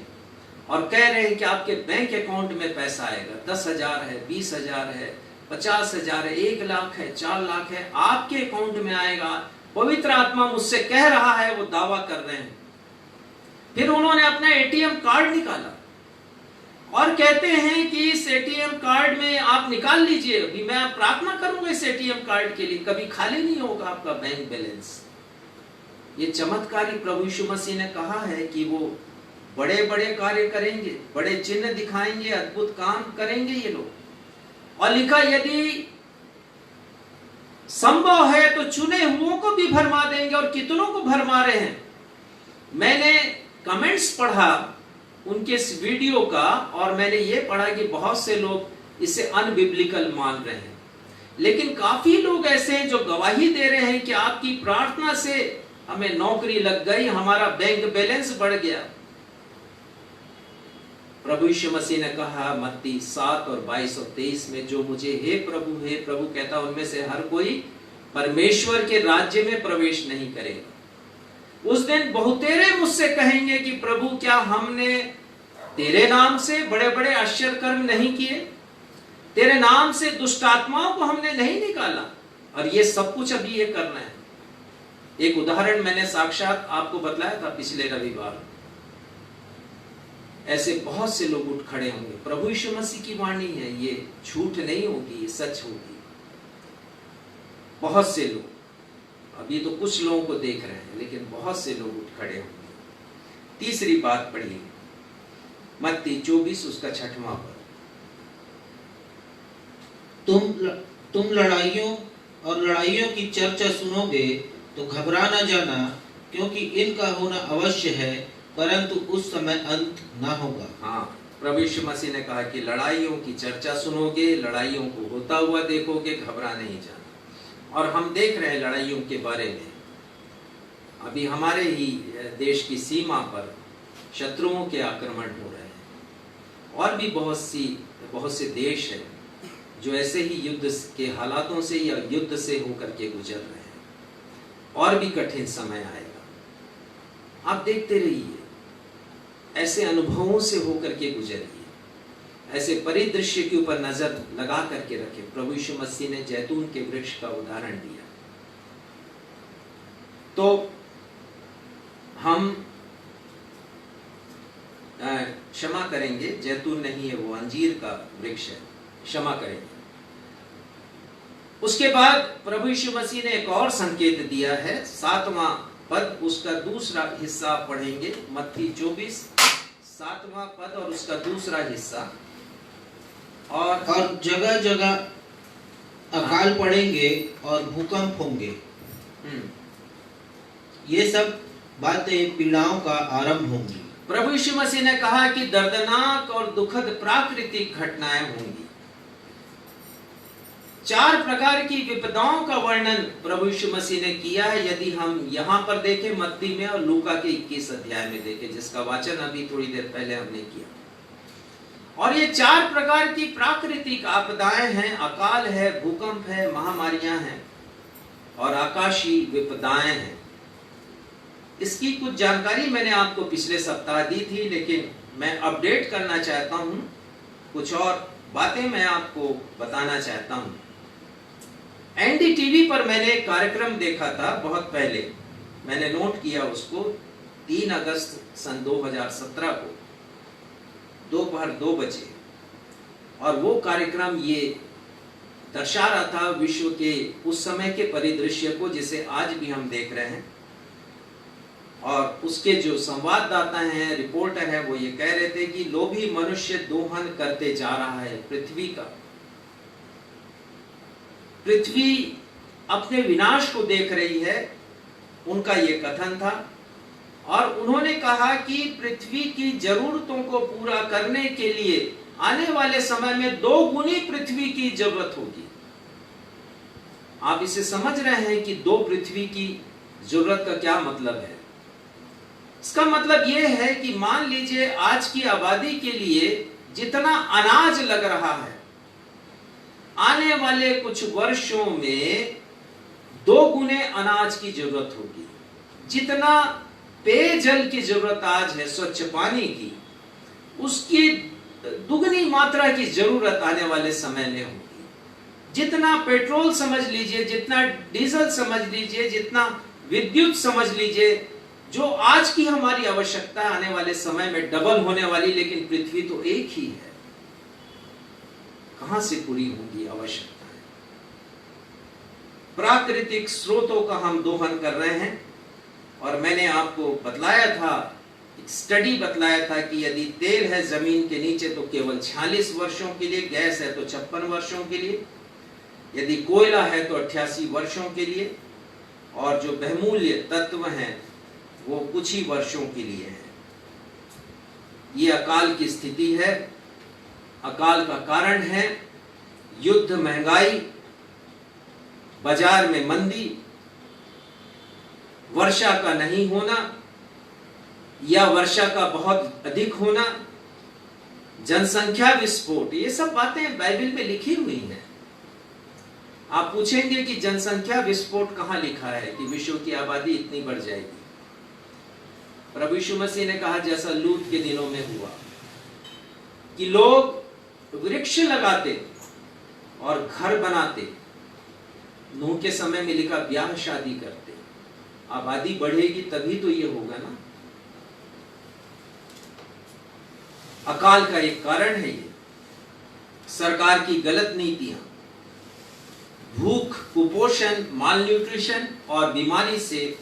और कह रहे हैं कि आपके बैंक अकाउंट में पैसा आएगा, 10,000 है, 20,000 है, 50,000 है, 1 लाख है, 4 लाख है, आपके अकाउंट में आएगा। पवित्र आत्मा मुझसे कह रहा है, वो दावा कर रहे हैं। फिर उन्होंने अपना ATM कार्ड निकाला और कहते हैं कि इस ATM कार्ड में आप निकाल लीजिए, अभी मैं प्रार्थना करूंगा इस ATM कार्ड के लिए, कभी खाली नहीं होगा आपका बैंक बैलेंस। ये चमत्कारी प्रभु यीशु मसीह ने कहा है कि वो बड़े बड़े कार्य करेंगे, बड़े चिन्ह दिखाएंगे, अद्भुत काम करेंगे ये लोग। और लिखा यदि संभव है तो चुने हुओं को भी भरमा देंगे, और कितनों को भरमा रहे हैं। मैंने कमेंट्स पढ़ा उनके इस वीडियो का, और मैंने ये पढ़ा कि बहुत से लोग इसे अनबिब्लिकल मान रहे हैं, लेकिन काफी लोग ऐसे हैं जो गवाही दे रहे हैं कि आपकी प्रार्थना से हमें नौकरी लग गई, हमारा बैंक बैलेंस बढ़ गया। प्रभु यीशु मसीह ने कहा मत्ती 7 और 22 और 23 में, जो मुझे हे प्रभु कहता, उनमें से हर कोई परमेश्वर के राज्य में प्रवेश नहीं करेगा। उस दिन बहुतेरे मुझसे कहेंगे कि प्रभु, क्या हमने तेरे नाम से बड़े बड़े आश्चर्य कर्म नहीं किए, तेरे नाम से दुष्ट आत्माओं को हमने नहीं निकाला? और ये सब कुछ अभी ये करना है। एक उदाहरण मैंने साक्षात आपको बतलाया था पिछले रविवार। ऐसे बहुत से लोग उठ खड़े होंगे। प्रभु यीशु मसीह की वाणी है, ये झूठ नहीं होगी, ये सच होगी। बहुत से लोग, अभी तो कुछ लोगों को देख रहे हैं, लेकिन बहुत से लोग उठ खड़े होंगे। तीसरी बात पढ़िए, मत्ती 24 उसका 6वां पद। तुम लड़ाइयों और लड़ाइयों की चर्चा सुनोगे तो घबरा न जाना, क्योंकि इनका होना अवश्य है, परंतु उस समय अंत ना होगा। हाँ, प्रभु यीशु मसीह ने कहा कि लड़ाइयों की चर्चा सुनोगे, लड़ाइयों को होता हुआ देखोगे, घबरा नहीं जाना। और हम देख रहे हैं लड़ाइयों के बारे में। अभी हमारे ही देश की सीमा पर शत्रुओं के आक्रमण हो रहे हैं, और भी बहुत से देश हैं जो ऐसे ही युद्ध के हालातों से या युद्ध से होकर के गुजर रहे हैं। और भी कठिन समय आएगा, आप देखते रहिए, ऐसे अनुभवों से होकर के गुजरिए, ऐसे परिदृश्य के ऊपर नजर लगा करके रखें। प्रभु यीशु मसीह ने जैतून के वृक्ष का उदाहरण दिया। तो हम क्षमा करेंगे, जैतून नहीं है, वो अंजीर का वृक्ष है, क्षमा करेंगे। उसके बाद प्रभु यीशु मसीह ने एक और संकेत दिया है, 7वां पद, उसका दूसरा हिस्सा पढ़ेंगे, मत्ती 24 7वां पद और उसका दूसरा हिस्सा। और जगह जगह अकाल पड़ेंगे और भूकंप होंगे, ये सब बातें पीड़ाओं का आरंभ होंगी। प्रभु यीशु मसीह ने कहा कि दर्दनाक और दुखद प्राकृतिक घटनाएं होंगी। 4 प्रकार की विपदाओं का वर्णन प्रभु यीशु मसीह ने किया है। यदि हम यहाँ पर देखें, मत्ती में और लूका के 21 अध्याय में देखें, जिसका वाचन अभी थोड़ी देर पहले हमने किया। और ये 4 प्रकार की प्राकृतिक आपदाएं हैं, अकाल है, भूकंप है, महामारियां हैं और आकाशीय विपदाएं हैं। इसकी कुछ जानकारी मैंने आपको पिछले सप्ताह दी थी, लेकिन मैं अपडेट करना चाहता हूं, कुछ और बातें मैं आपको बताना चाहता हूं। एनडीटीवी पर मैंने एक कार्यक्रम देखा था बहुत पहले, मैंने नोट किया उसको, 3 अगस्त सन 2017 को दोपहर 2 बजे, और वो कार्यक्रम ये दर्शा रहा था विश्व के उस समय के परिदृश्य को जिसे आज भी हम देख रहे हैं। और उसके जो संवाददाता हैं, रिपोर्टर हैं, वो ये कह रहे थे कि लोभी मनुष्य दोहन करते जा रहा है पृथ्वी का। पृथ्वी अपने विनाश को देख रही है, उनका ये कथन था। और उन्होंने कहा कि पृथ्वी की जरूरतों को पूरा करने के लिए आने वाले समय में 2 गुनी पृथ्वी की जरूरत होगी। आप इसे समझ रहे हैं कि 2 पृथ्वी की जरूरत का क्या मतलब है? इसका मतलब यह है कि मान लीजिए आज की आबादी के लिए जितना अनाज लग रहा है, आने वाले कुछ वर्षों में 2 गुने अनाज की जरूरत होगी। जितना पेयजल की जरूरत आज है, स्वच्छ पानी की, उसकी दुगनी मात्रा की जरूरत आने वाले समय में होगी। जितना पेट्रोल समझ लीजिए, जितना डीजल समझ लीजिए, जितना विद्युत समझ लीजिए, जो आज की हमारी आवश्यकता आने वाले समय में डबल होने वाली, लेकिन पृथ्वी तो एक ही है, कहां से पूरी होंगी आवश्यकताएं? प्राकृतिक स्रोतों का हम दोहन कर रहे हैं। और मैंने आपको बतलाया था, एक स्टडी बतलाया था कि यदि तेल है जमीन के नीचे तो केवल 46 वर्षों के लिए, गैस है तो 56 वर्षों के लिए, यदि कोयला है तो 88 वर्षों के लिए, और जो बहुमूल्य तत्व हैं वो कुछ ही वर्षों के लिए है। ये अकाल की स्थिति है। अकाल का कारण है युद्ध, महंगाई, बाजार में मंदी, वर्षा का नहीं होना या वर्षा का बहुत अधिक होना, जनसंख्या विस्फोट। ये सब बातें बाइबल में लिखी हुई हैं। आप पूछेंगे कि जनसंख्या विस्फोट कहां लिखा है कि विश्व की आबादी इतनी बढ़ जाएगी? प्रभु यीशु मसीह ने कहा जैसा लूत के दिनों में हुआ कि लोग वृक्ष लगाते और घर बनाते, नूह के समय में लिखा ब्याह शादी करते, आबादी बढ़ेगी तभी तो ये होगा ना। अकाल का एक कारण है ये, सरकार की गलत नीतियां, भूख, कुपोषण, माल न्यूट्रिशन और बीमारी से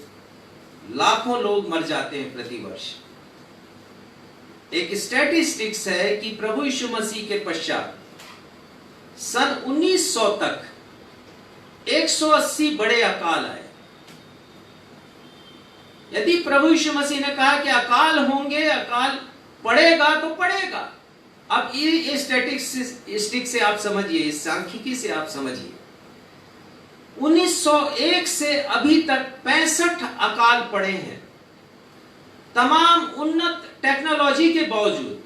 लाखों लोग मर जाते हैं प्रतिवर्ष। एक स्टैटिस्टिक्स है कि प्रभु यीशु मसीह के पश्चात सन 1900 तक 180 बड़े अकाल आए। यदि प्रभु यीशु मसीह ने कहा कि अकाल होंगे, अकाल पड़ेगा तो पड़ेगा। अब ये स्टैटिस्टिक्स से आप समझिए, इस सांख्यिकी से आप समझिए, 1901 से अभी तक 65 अकाल पड़े हैं। तमाम उन्नत टेक्नोलॉजी के बावजूद,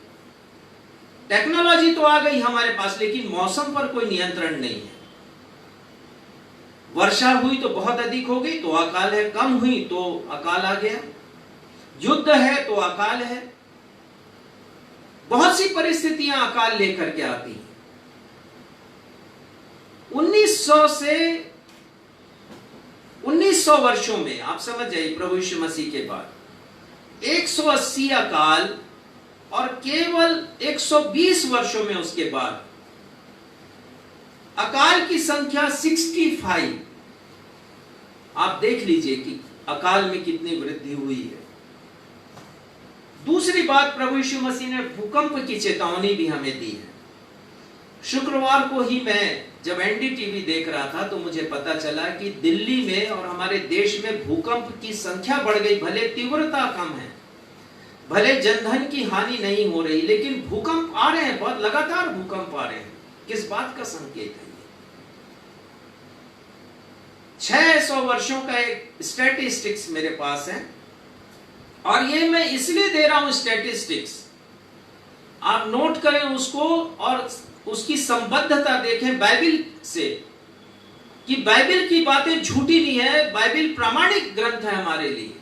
टेक्नोलॉजी तो आ गई हमारे पास, लेकिन मौसम पर कोई नियंत्रण नहीं है। वर्षा हुई तो बहुत अधिक हो गई तो अकाल है, कम हुई तो अकाल आ गया, युद्ध है तो अकाल है। बहुत सी परिस्थितियां अकाल लेकर के आती हैं। 1900 से 1900 वर्षों में आप समझ जाइए, प्रभु यीशु मसीह के बाद 180 अकाल और केवल 120 वर्षों में उसके बाद अकाल की संख्या 65। आप देख लीजिए कि अकाल में कितनी वृद्धि हुई है। दूसरी बात, प्रभु यीशु मसीह ने भूकंप की चेतावनी भी हमें दी है। शुक्रवार को ही मैं जब एनडीटीवी देख रहा था तो मुझे पता चला कि दिल्ली में और हमारे देश में भूकंप की संख्या बढ़ गई। भले तीव्रता कम है, भले जनधन की हानि नहीं हो रही, लेकिन भूकंप आ रहे हैं, बहुत लगातार भूकंप आ रहे हैं। किस बात का संकेत है? 600 वर्षों का एक स्टैटिस्टिक्स मेरे पास है, और ये मैं इसलिए दे रहा हूं स्टैटिस्टिक्स, आप नोट करें उसको और उसकी संबद्धता देखें बाइबिल से, कि बाइबिल की बातें झूठी नहीं है, बाइबिल प्रामाणिक ग्रंथ है हमारे लिए।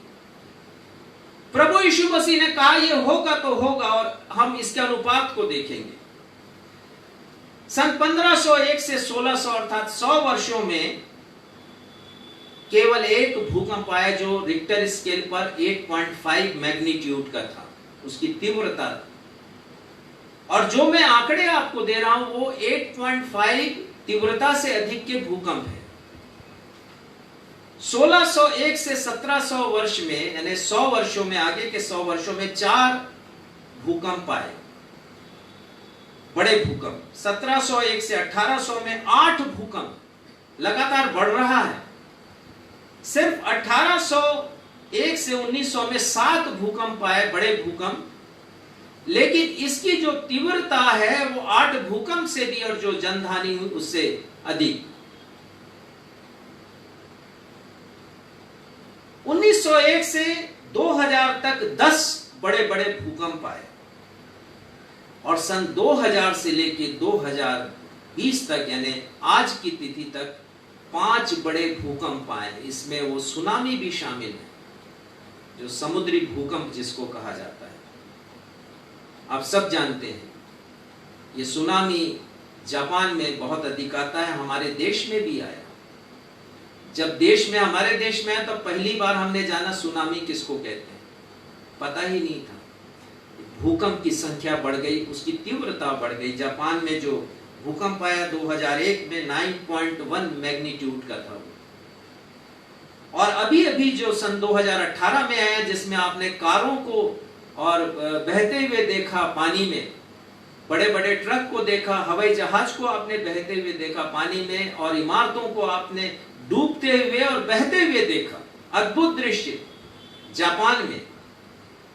प्रभु यीशु मसीह ने कहा यह होगा तो होगा, और हम इसके अनुपात को देखेंगे। सन 1501 से 1600 अर्थात 100 वर्षों में केवल एक भूकंप आया जो रिक्टर स्केल पर 8.5 मैग्नीट्यूड का था, उसकी तीव्रता। और जो मैं आंकड़े आपको दे रहा हूं वो 8.5 तीव्रता से अधिक के भूकंप है। 1601 से 1700 वर्ष में, यानी 100 वर्षों में, आगे के 100 वर्षों में 4 भूकंप आए, बड़े भूकंप। 1701 से 1800 में 8 भूकंप, लगातार बढ़ रहा है। सिर्फ 1801 से 1900 में 7 भूकंप आए, बड़े भूकंप, लेकिन इसकी जो तीव्रता है वो 8 भूकंप से भी, और जो जनहानि हुई उससे अधिक। 1901 से 2000 तक 10 बड़े बड़े भूकंप आए, और सन 2000 से लेकर 2020 तक, यानी आज की तिथि तक 5 बड़े भूकंप आए। इसमें वो सुनामी भी शामिल है, जो समुद्री भूकंप जिसको कहा जाता है। आप सब जानते हैं ये सुनामी जापान में बहुत अधिक आता है, हमारे देश में भी आया। जब देश में, हमारे देश में आया तब पहली बार हमने जाना सुनामी किसको कहते हैं, पता ही नहीं था। भूकंप की संख्या बढ़ गई, उसकी तीव्रता बढ़ गई। जापान में जो भूकंप आया 2001 में 9.1 मैग्नीट्यूड का था, और अभी अभी जो सन 2018 में आया, जिसमें आपने कारों को और बहते हुए देखा पानी में, बड़े बड़े ट्रक को देखा, हवाई जहाज को आपने बहते हुए देखा पानी में, और इमारतों को आपने डूबते हुए और बहते हुए देखा। अद्भुत दृश्य जापान में।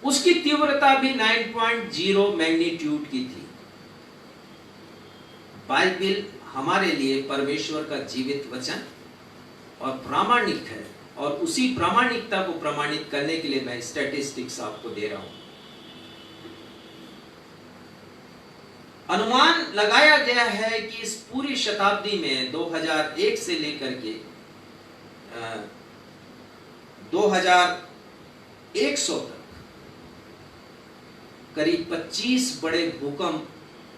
उसकी तीव्रता भी 9.0 मैग्नीट्यूड की थी। बाइबिल हमारे लिए परमेश्वर का जीवित वचन और प्रामाणिक है, और उसी प्रामाणिकता को प्रमाणित करने के लिए मैं स्टैटिस्टिक्स आपको दे रहा हूं। अनुमान लगाया गया है कि इस पूरी शताब्दी में 2001 से लेकर के 2100 तक करीब 25 बड़े भूकंप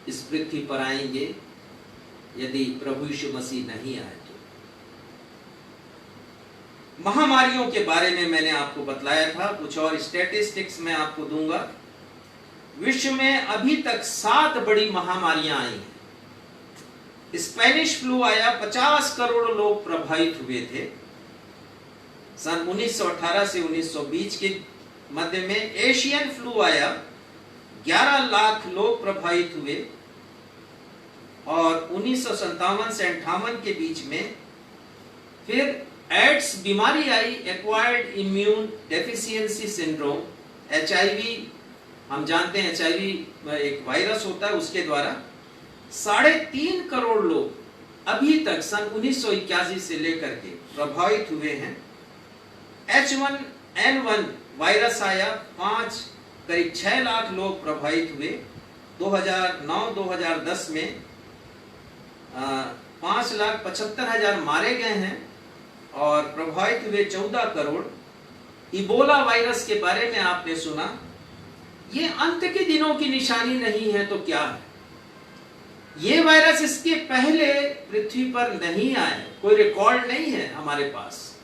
इस पृथ्वी पर आएंगे, यदि प्रभु यीशु मसीह नहीं आए तो। महामारियों के बारे में मैंने आपको बतलाया था, कुछ और स्टैटिस्टिक्स मैं आपको दूंगा। विश्व में अभी तक 7 बड़ी महामारियां आई हैं। स्पेनिश फ्लू आया, 50 करोड़ लोग प्रभावित हुए थे सन 1918 से 1920 के मध्य में। एशियन फ्लू आया, 11 लाख लोग प्रभावित हुए, और 1957 से 58 के बीच में फिर एड्स बीमारी आई, acquired immune deficiency syndrome, HIV। हम जानते हैं HIV एक वायरस होता है, उसके द्वारा 3.5 करोड़ लोग अभी तक सन 1981 से लेकर के प्रभावित हुए हैं। H1N1 वायरस आया, करीब 6 लाख लोग प्रभावित हुए। 2009-2010 में 5,75,000 मारे गए हैं, और प्रभावित हुए 14 करोड़। इबोला वायरस के बारे में आपने सुना। ये अंत के दिनों की निशानी नहीं है तो क्या है? ये वायरस इसके पहले पृथ्वी पर नहीं आए, कोई रिकॉर्ड नहीं है हमारे पास।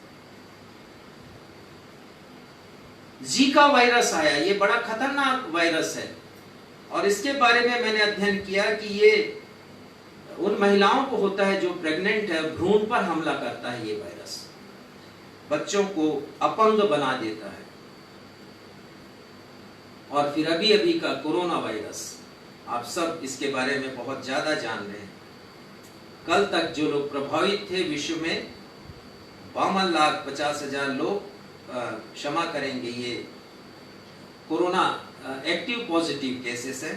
जीका वायरस आया, ये बड़ा खतरनाक वायरस है और इसके बारे में मैंने अध्ययन किया कि ये उन महिलाओं को होता है जो प्रेग्नेंट है, भ्रूण पर हमला करता है। ये वायरस बच्चों को अपंग बना देता है। और फिर अभी अभी का कोरोना वायरस, आप सब इसके बारे में बहुत ज्यादा जान रहे हैं। कल तक जो लोग प्रभावित थे विश्व में 52,50,000 लोग, क्षमा करेंगे, ये कोरोना एक्टिव पॉजिटिव केसेस हैं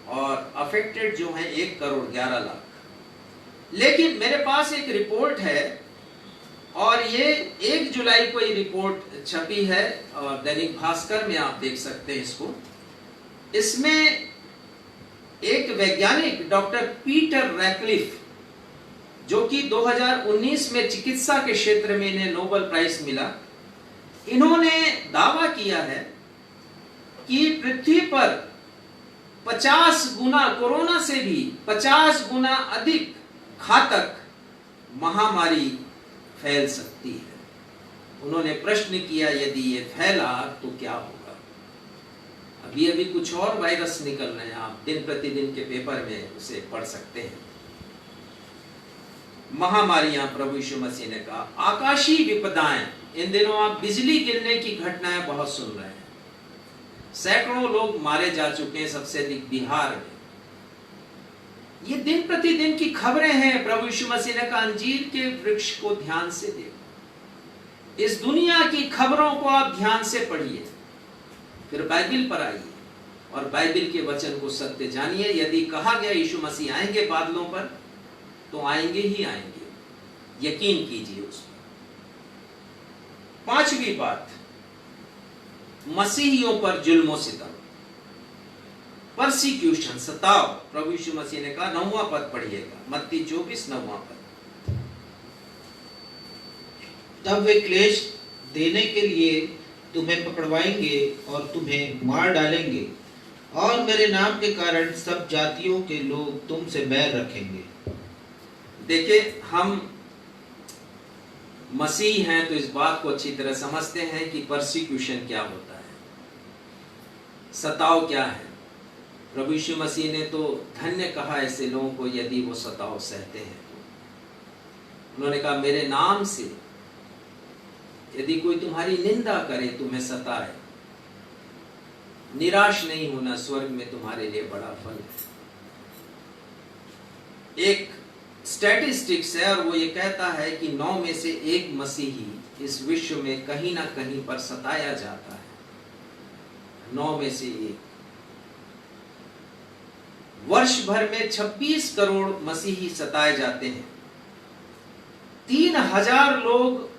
और अफेक्टेड जो हैं 1,11,00,000। लेकिन मेरे पास एक रिपोर्ट है और ये 1 जुलाई को ये रिपोर्ट छपी है और दैनिक भास्कर में आप देख सकते हैं इसको। इसमें एक वैज्ञानिक डॉक्टर पीटर रैटक्लिफ, जो कि 2019 में चिकित्सा के क्षेत्र में इन्हें नोबेल प्राइज मिला, इन्होंने दावा किया है कि पृथ्वी पर 50 गुना, कोरोना से भी 50 गुना अधिक घातक महामारी फैल सकती है। उन्होंने प्रश्न किया, यदि ये फैला तो क्या होगा। अभी अभी कुछ और वायरस निकल रहे हैं, आप दिन प्रतिदिन के पेपर में उसे पढ़ सकते हैं। महामारियां, प्रभु यीशु मसीह ने कहा, आकाशीय विपदाएं, इन दिनों आप बिजली गिरने की घटनाएं बहुत सुन रहे हैं। सैकड़ों लोग मारे जा चुके हैं, सबसे अधिक बिहार में। ये दिन प्रतिदिन की खबरें हैं। प्रभु यीशु मसीह ने कहा, अंजीर के वृक्ष को ध्यान से देखो। इस दुनिया की खबरों को आप ध्यान से पढ़िए, फिर बाइबिल पर आइए और बाइबिल के वचन को सत्य जानिए। यदि कहा गया यीशु मसीह आएंगे बादलों पर, तो आएंगे ही आएंगे, यकीन कीजिए उस पर। 5वीं बात, मसीहियों पर जुल्म सितम, परसिक्यूशन, सताव। प्रभु यीशु मसीह ने कहा, 9वां पद पढ़िएगा, मत्ती 24:9 पद। तब वे क्लेश देने के लिए तुम्हें पकड़वाएंगे और तुम्हें मार डालेंगे, और मेरे नाम के कारण सब जातियों के लोग तुमसे बैर रखेंगे। देखिए, हम मसीह हैं तो इस बात को अच्छी तरह समझते हैं कि परसिक्यूशन क्या होता है, सताव क्या है। प्रभु यीशु मसीह ने तो धन्य कहा ऐसे लोगों को यदि वो सताव सहते हैं तो। उन्होंने कहा, मेरे नाम से यदि कोई तुम्हारी निंदा करे, तुम्हें सताए, निराश नहीं होना, स्वर्ग में तुम्हारे लिए बड़ा फल है। एक स्टैटिस्टिक्स है और वो ये कहता है कि 9 में से 1 मसीही इस विश्व में कहीं ना कहीं पर सताया जाता है। 9 में से 1। वर्ष भर में 26 करोड़ मसीही सताए जाते हैं। 3,000 लोग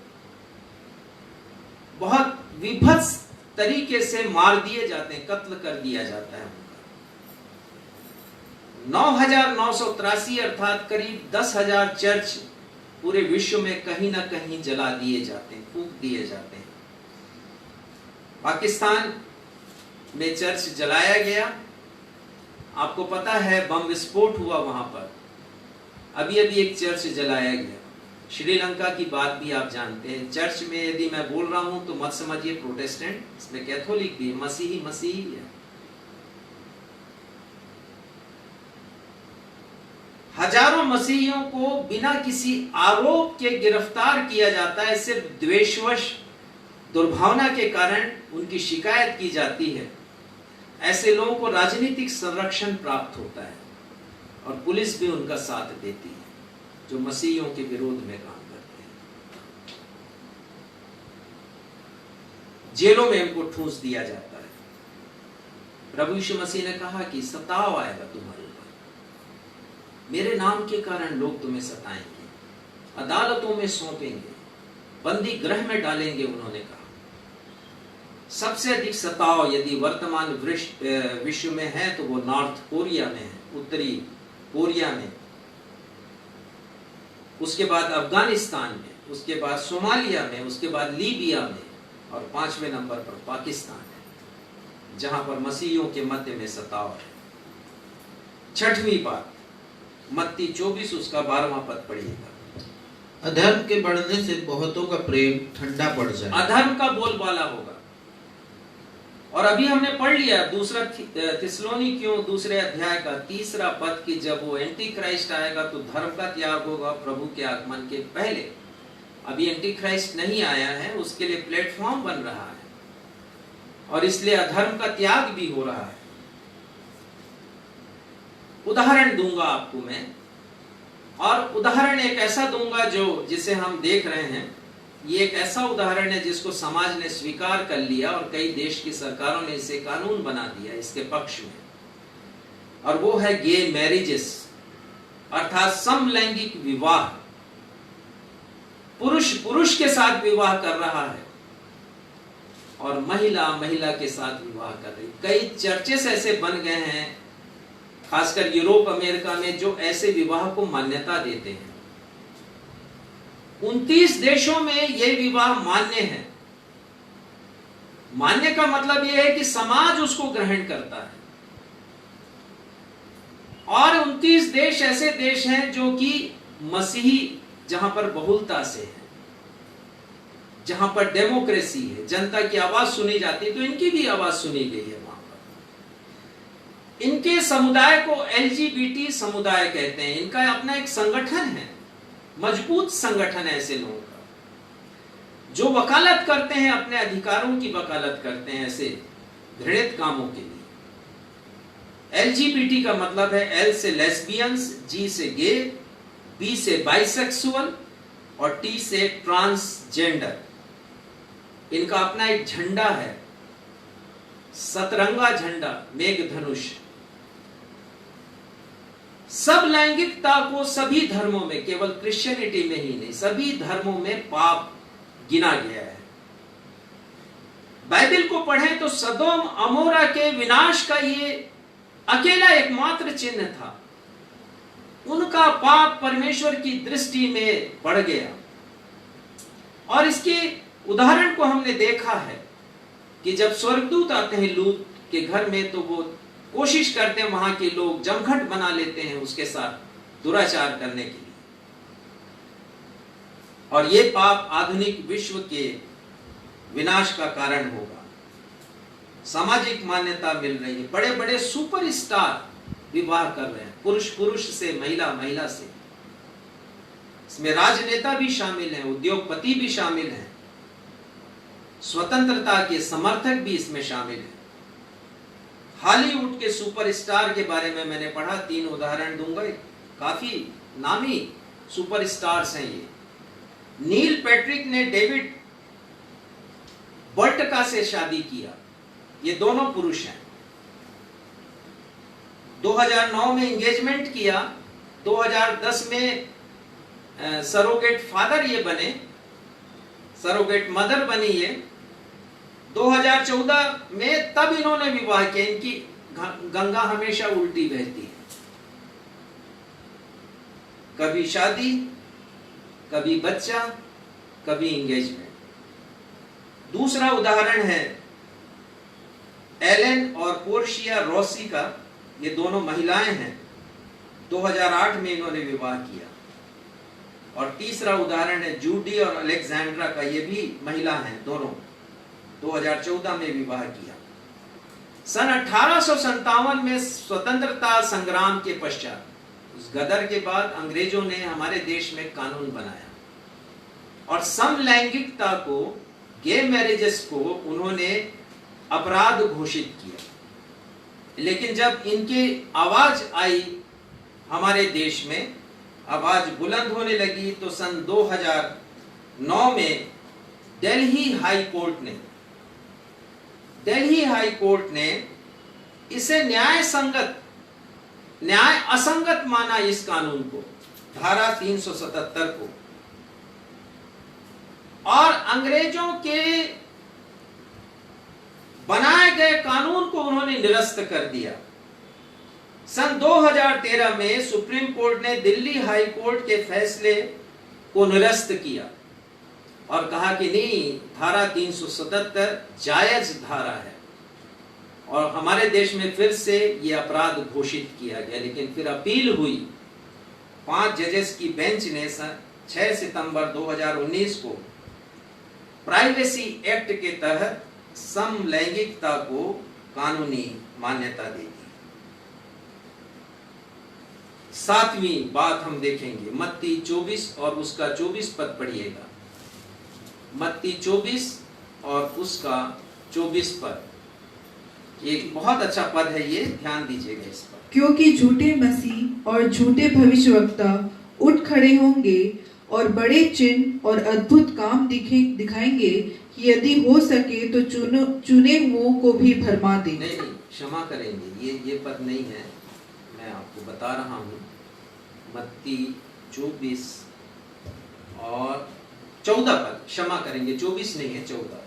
बहुत विभत्स तरीके से मार दिए जाते हैं, कत्ल कर दिया जाता है उनका। 9,983 अर्थात करीब 10,000 चर्च पूरे विश्व में कहीं ना कहीं जला दिए जाते हैं, फूंक दिए जाते हैं। पाकिस्तान में चर्च जलाया गया, आपको पता है बम विस्फोट हुआ वहां पर। अभी अभी एक चर्च जलाया गया। श्रीलंका की बात भी आप जानते हैं। चर्च में यदि मैं बोल रहा हूं तो मत समझिए प्रोटेस्टेंट, इसमें कैथोलिक भी, मसीही मसीही है। हजारों मसीहियों को बिना किसी आरोप के गिरफ्तार किया जाता है, सिर्फ द्वेषवश दुर्भावना के कारण उनकी शिकायत की जाती है। ऐसे लोगों को राजनीतिक संरक्षण प्राप्त होता है और पुलिस भी उनका साथ देती है जो मसीहियों के विरोध में काम करते हैं। जेलों में उनको ठूंस दिया जाता है। प्रभु यीशु मसीह ने कहा कि सताव आएगा तुम्हारे ऊपर, मेरे नाम के कारण लोग तुम्हें सताएंगे, अदालतों में सौंपेंगे, बंदी गृह में डालेंगे। उन्होंने कहा सबसे अधिक सताव यदि वर्तमान विश्व में है तो वो नॉर्थ कोरिया में है, उत्तरी कोरिया में, उसके बाद अफगानिस्तान में, उसके बाद सोमालिया में, उसके बाद लीबिया में, और 5वें नंबर पर पाकिस्तान है जहां पर मसीहियों के मध्य में सताव है। 6वीं बात, मत्ती 24 उसका 12वां पद पढ़िएगा। अधर्म के बढ़ने से बहुतों का प्रेम ठंडा पड़ जाए। अधर्म का बोलबाला होगा। और अभी हमने पढ़ लिया दूसरा थिस्सलुनीकियों दूसरे अध्याय का 3 पद कि जब वो एंटी क्राइस्ट आएगा तो धर्म का त्याग होगा प्रभु के आगमन के पहले। अभी एंटी क्राइस्ट नहीं आया है, उसके लिए प्लेटफॉर्म बन रहा है और इसलिए अधर्म का त्याग भी हो रहा है। उदाहरण दूंगा आपको मैं, और उदाहरण एक ऐसा दूंगा जिसे हम देख रहे हैं। ये एक ऐसा उदाहरण है जिसको समाज ने स्वीकार कर लिया और कई देश की सरकारों ने इसे कानून बना दिया इसके पक्ष में, और वो है गे मैरिजेस, अर्थात समलैंगिक विवाह। पुरुष पुरुष के साथ विवाह कर रहा है और महिला महिला के साथ विवाह कर रही। कई चर्चेस ऐसे बन गए हैं, खासकर यूरोप अमेरिका में, जो ऐसे विवाह को मान्यता देते हैं। 29 देशों में यह विवाह मान्य है। मान्य का मतलब यह है कि समाज उसको ग्रहण करता है। और 29 देश ऐसे देश हैं जो कि मसीही, जहां पर बहुलता से है, जहां पर डेमोक्रेसी है, जनता की आवाज सुनी जाती है, तो इनकी भी आवाज सुनी गई है वहां पर। इनके समुदाय को LGBT समुदाय कहते हैं। इनका अपना एक संगठन है, मजबूत संगठन है ऐसे लोगों का, जो वकालत करते हैं, अपने अधिकारों की वकालत करते हैं ऐसे घृणित कामों के लिए। LGBT का मतलब है L से लेस्बियंस, G से गे, B से बाइसेक्सुअल और T से ट्रांसजेंडर। इनका अपना एक झंडा है, सतरंगा झंडा, मेघधनुष। सब लैंगिकता को सभी धर्मों में, केवल क्रिश्चियनिटी में ही नहीं, सभी धर्मों में पाप गिना गया है। बाइबल को पढ़ें तो सदोम अमोरा के विनाश का ये अकेला एकमात्र चिन्ह था। उनका पाप परमेश्वर की दृष्टि में बढ़ गया, और इसके उदाहरण को हमने देखा है कि जब स्वर्गदूत आते हैं लूत के घर में, तो वो कोशिश करते हैं, वहां के लोग जमघट बना लेते हैं उसके साथ दुराचार करने के लिए। और ये पाप आधुनिक विश्व के विनाश का कारण होगा। सामाजिक मान्यता मिल रही है, बड़े बड़े सुपरस्टार विवाह कर रहे हैं, पुरुष पुरुष से, महिला महिला से। इसमें राजनेता भी शामिल हैं, उद्योगपति भी शामिल हैं, स्वतंत्रता के समर्थक भी इसमें शामिल हैं। हॉलीवुड के सुपरस्टार के बारे में मैंने पढ़ा, 3 उदाहरण दूंगा, काफी नामी सुपरस्टार्स हैं ये। नील पैट्रिक ने डेविड बर्टका से शादी किया, ये दोनों पुरुष हैं। 2009 में एंगेजमेंट किया, 2010 में सरोगेट फादर ये बने, सरोगेट मदर बनी ये। 2014 में तब इन्होंने विवाह किया। इनकी गंगा हमेशा उल्टी बहती है, कभी शादी, कभी बच्चा, कभी एंगेजमेंट। दूसरा उदाहरण है एलेन और पोर्शिया रॉसी का, ये दोनों महिलाएं हैं, 2008 में इन्होंने विवाह किया। और तीसरा उदाहरण है जूडी और अलेक्जेंड्रा का, ये भी महिला हैं दोनों, 2014 में विवाह किया। सन 1857 में स्वतंत्रता संग्राम के पश्चात, उस गदर के बाद, अंग्रेजों ने हमारे देश में कानून बनाया और समलैंगिकता को, गे मैरिजेस को उन्होंने अपराध घोषित किया। लेकिन जब इनकी आवाज आई हमारे देश में, आवाज बुलंद होने लगी, तो सन 2009 में दिल्ली हाई कोर्ट ने इसे न्याय असंगत माना, इस कानून को, धारा 377 को, और अंग्रेजों के बनाए गए कानून को उन्होंने निरस्त कर दिया। सन 2013 में सुप्रीम कोर्ट ने दिल्ली हाई कोर्ट के फैसले को निरस्त किया और कहा कि नहीं, धारा 377 जायज धारा है, और हमारे देश में फिर से ये अपराध घोषित किया गया। लेकिन फिर अपील हुई, 5 जजेस की बेंच ने 6 सितंबर 2019 को प्राइवेसी एक्ट के तहत समलैंगिकता को कानूनी मान्यता देगी। 7वीं बात हम देखेंगे मत्ती 24 और उसका 24 पद पढ़िएगा। मत्ती 24 और उसका 24 पद, एक बहुत अच्छा पद है ये, ध्यान दीजिएगा इस पर। क्योंकि झूठे मसीह और झूठे भविष्यवक्ता उठ खड़े होंगे और बड़े चिन्ह और अद्भुत काम दिखाएंगे कि यदि हो सके तो चुने हुओं को भी भरमा दे। नहीं, क्षमा करेंगे, ये पद नहीं है, मैं आपको बता रहा हूँ। मत्ती 24 और 14 पद, क्षमा करेंगे, 24 नहीं है, 14।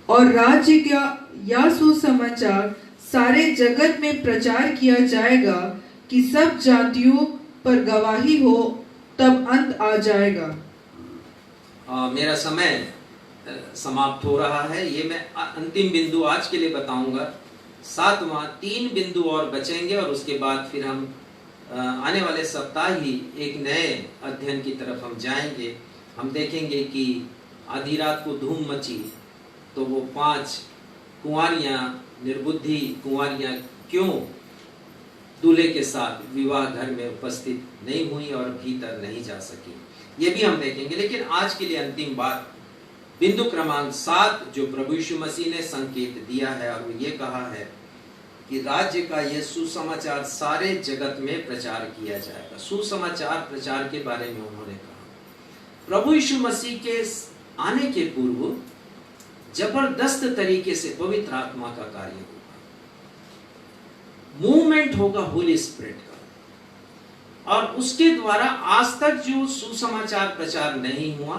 और राज्य का यह सुसमाचार सारे जगत में प्रचार किया जाएगा कि सब जातियों पर गवाही हो, तब अंत आ जाएगा। मेरा समय समाप्त हो रहा है, ये मैं अंतिम बिंदु आज के लिए बताऊंगा। 7वां 3 बिंदु और बचेंगे और उसके बाद फिर हम आने वाले सप्ताह ही एक नए अध्ययन की तरफ हम जाएंगे। हम देखेंगे कि आधी रात को धूम मची तो वो 5 कुंवारियां, निर्बुद्धि कुंवारियां क्यों दूल्हे के साथ विवाह घर में उपस्थित नहीं हुई और भीतर नहीं जा सकी, ये भी हम देखेंगे। लेकिन आज के लिए अंतिम बात, बिंदु क्रमांक 7 जो प्रभु यीशु मसीह ने संकेत दिया है, और वो ये कहा है कि राज्य का यह सुसमाचार सारे जगत में प्रचार किया जाएगा। सुसमाचार प्रचार के बारे में उन्होंने कहा प्रभु यीशु मसीह के आने के पूर्व जबरदस्त तरीके से पवित्र आत्मा का कार्य होगा, मूवमेंट होगा होली स्पिरिट का, और उसके द्वारा आज तक जो सुसमाचार प्रचार नहीं हुआ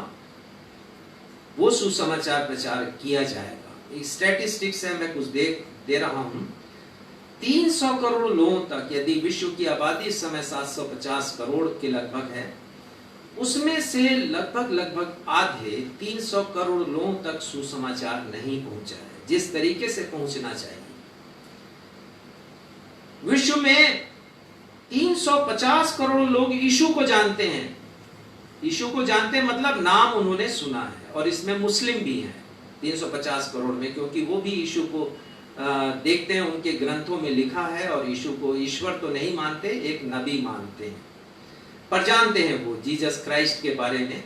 वो सुसमाचार प्रचार किया जाएगा। स्टैटिस्टिक्स है, मैं कुछ दे रहा हूं। 300 करोड़ लोगों तक, यदि विश्व की आबादी इस समय 750 करोड़ के लगभग है, उसमें से लगभग आधे 300 करोड़ लोगों तक सुसमाचार नहीं पहुंचा है जिस तरीके से पहुंचना चाहिए। विश्व में 350 करोड़ लोग यीशु को जानते हैं। यीशु को जानते मतलब नाम उन्होंने सुना है, और इसमें मुस्लिम भी हैं 350 करोड़ में, क्योंकि वो भी यीशु को देखते हैं, उनके ग्रंथों में लिखा है, और यीशु को ईश्वर तो नहीं मानते, एक नबी मानते हैं, पर जानते हैं वो जीसस क्राइस्ट के बारे में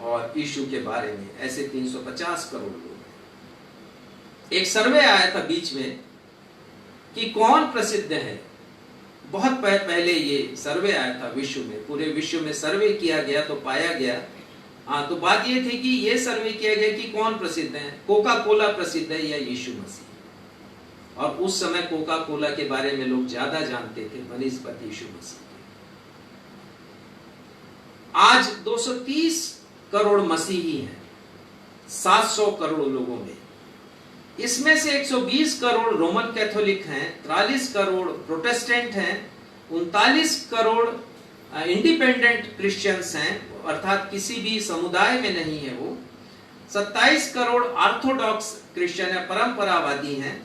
और यीशु के बारे में। ऐसे 350 करोड़ लोग हैं। एक सर्वे आया था बीच में कि कौन प्रसिद्ध है। बहुत पहले ये सर्वे आया था विश्व में, पूरे विश्व में सर्वे किया गया तो पाया गया, तो बात ये थी कि ये सर्वे किया गया कि कौन प्रसिद्ध है, कोका कोला प्रसिद्ध है या यीशु मसीह। और उस समय कोका कोला के बारे में लोग ज्यादा जानते थे बनिस्बत यीशु मसीह। आज 230 करोड़ मसीही हैं 700 करोड़ लोगों में। इसमें से 120 करोड़ रोमन कैथोलिक हैं, 43 करोड़ प्रोटेस्टेंट हैं, 39 करोड़ इंडिपेंडेंट क्रिश्चियंस हैं, अर्थात किसी भी समुदाय में नहीं है वो। 27 करोड़ ऑर्थोडॉक्स क्रिश्चियन है, परंपरावादी हैं,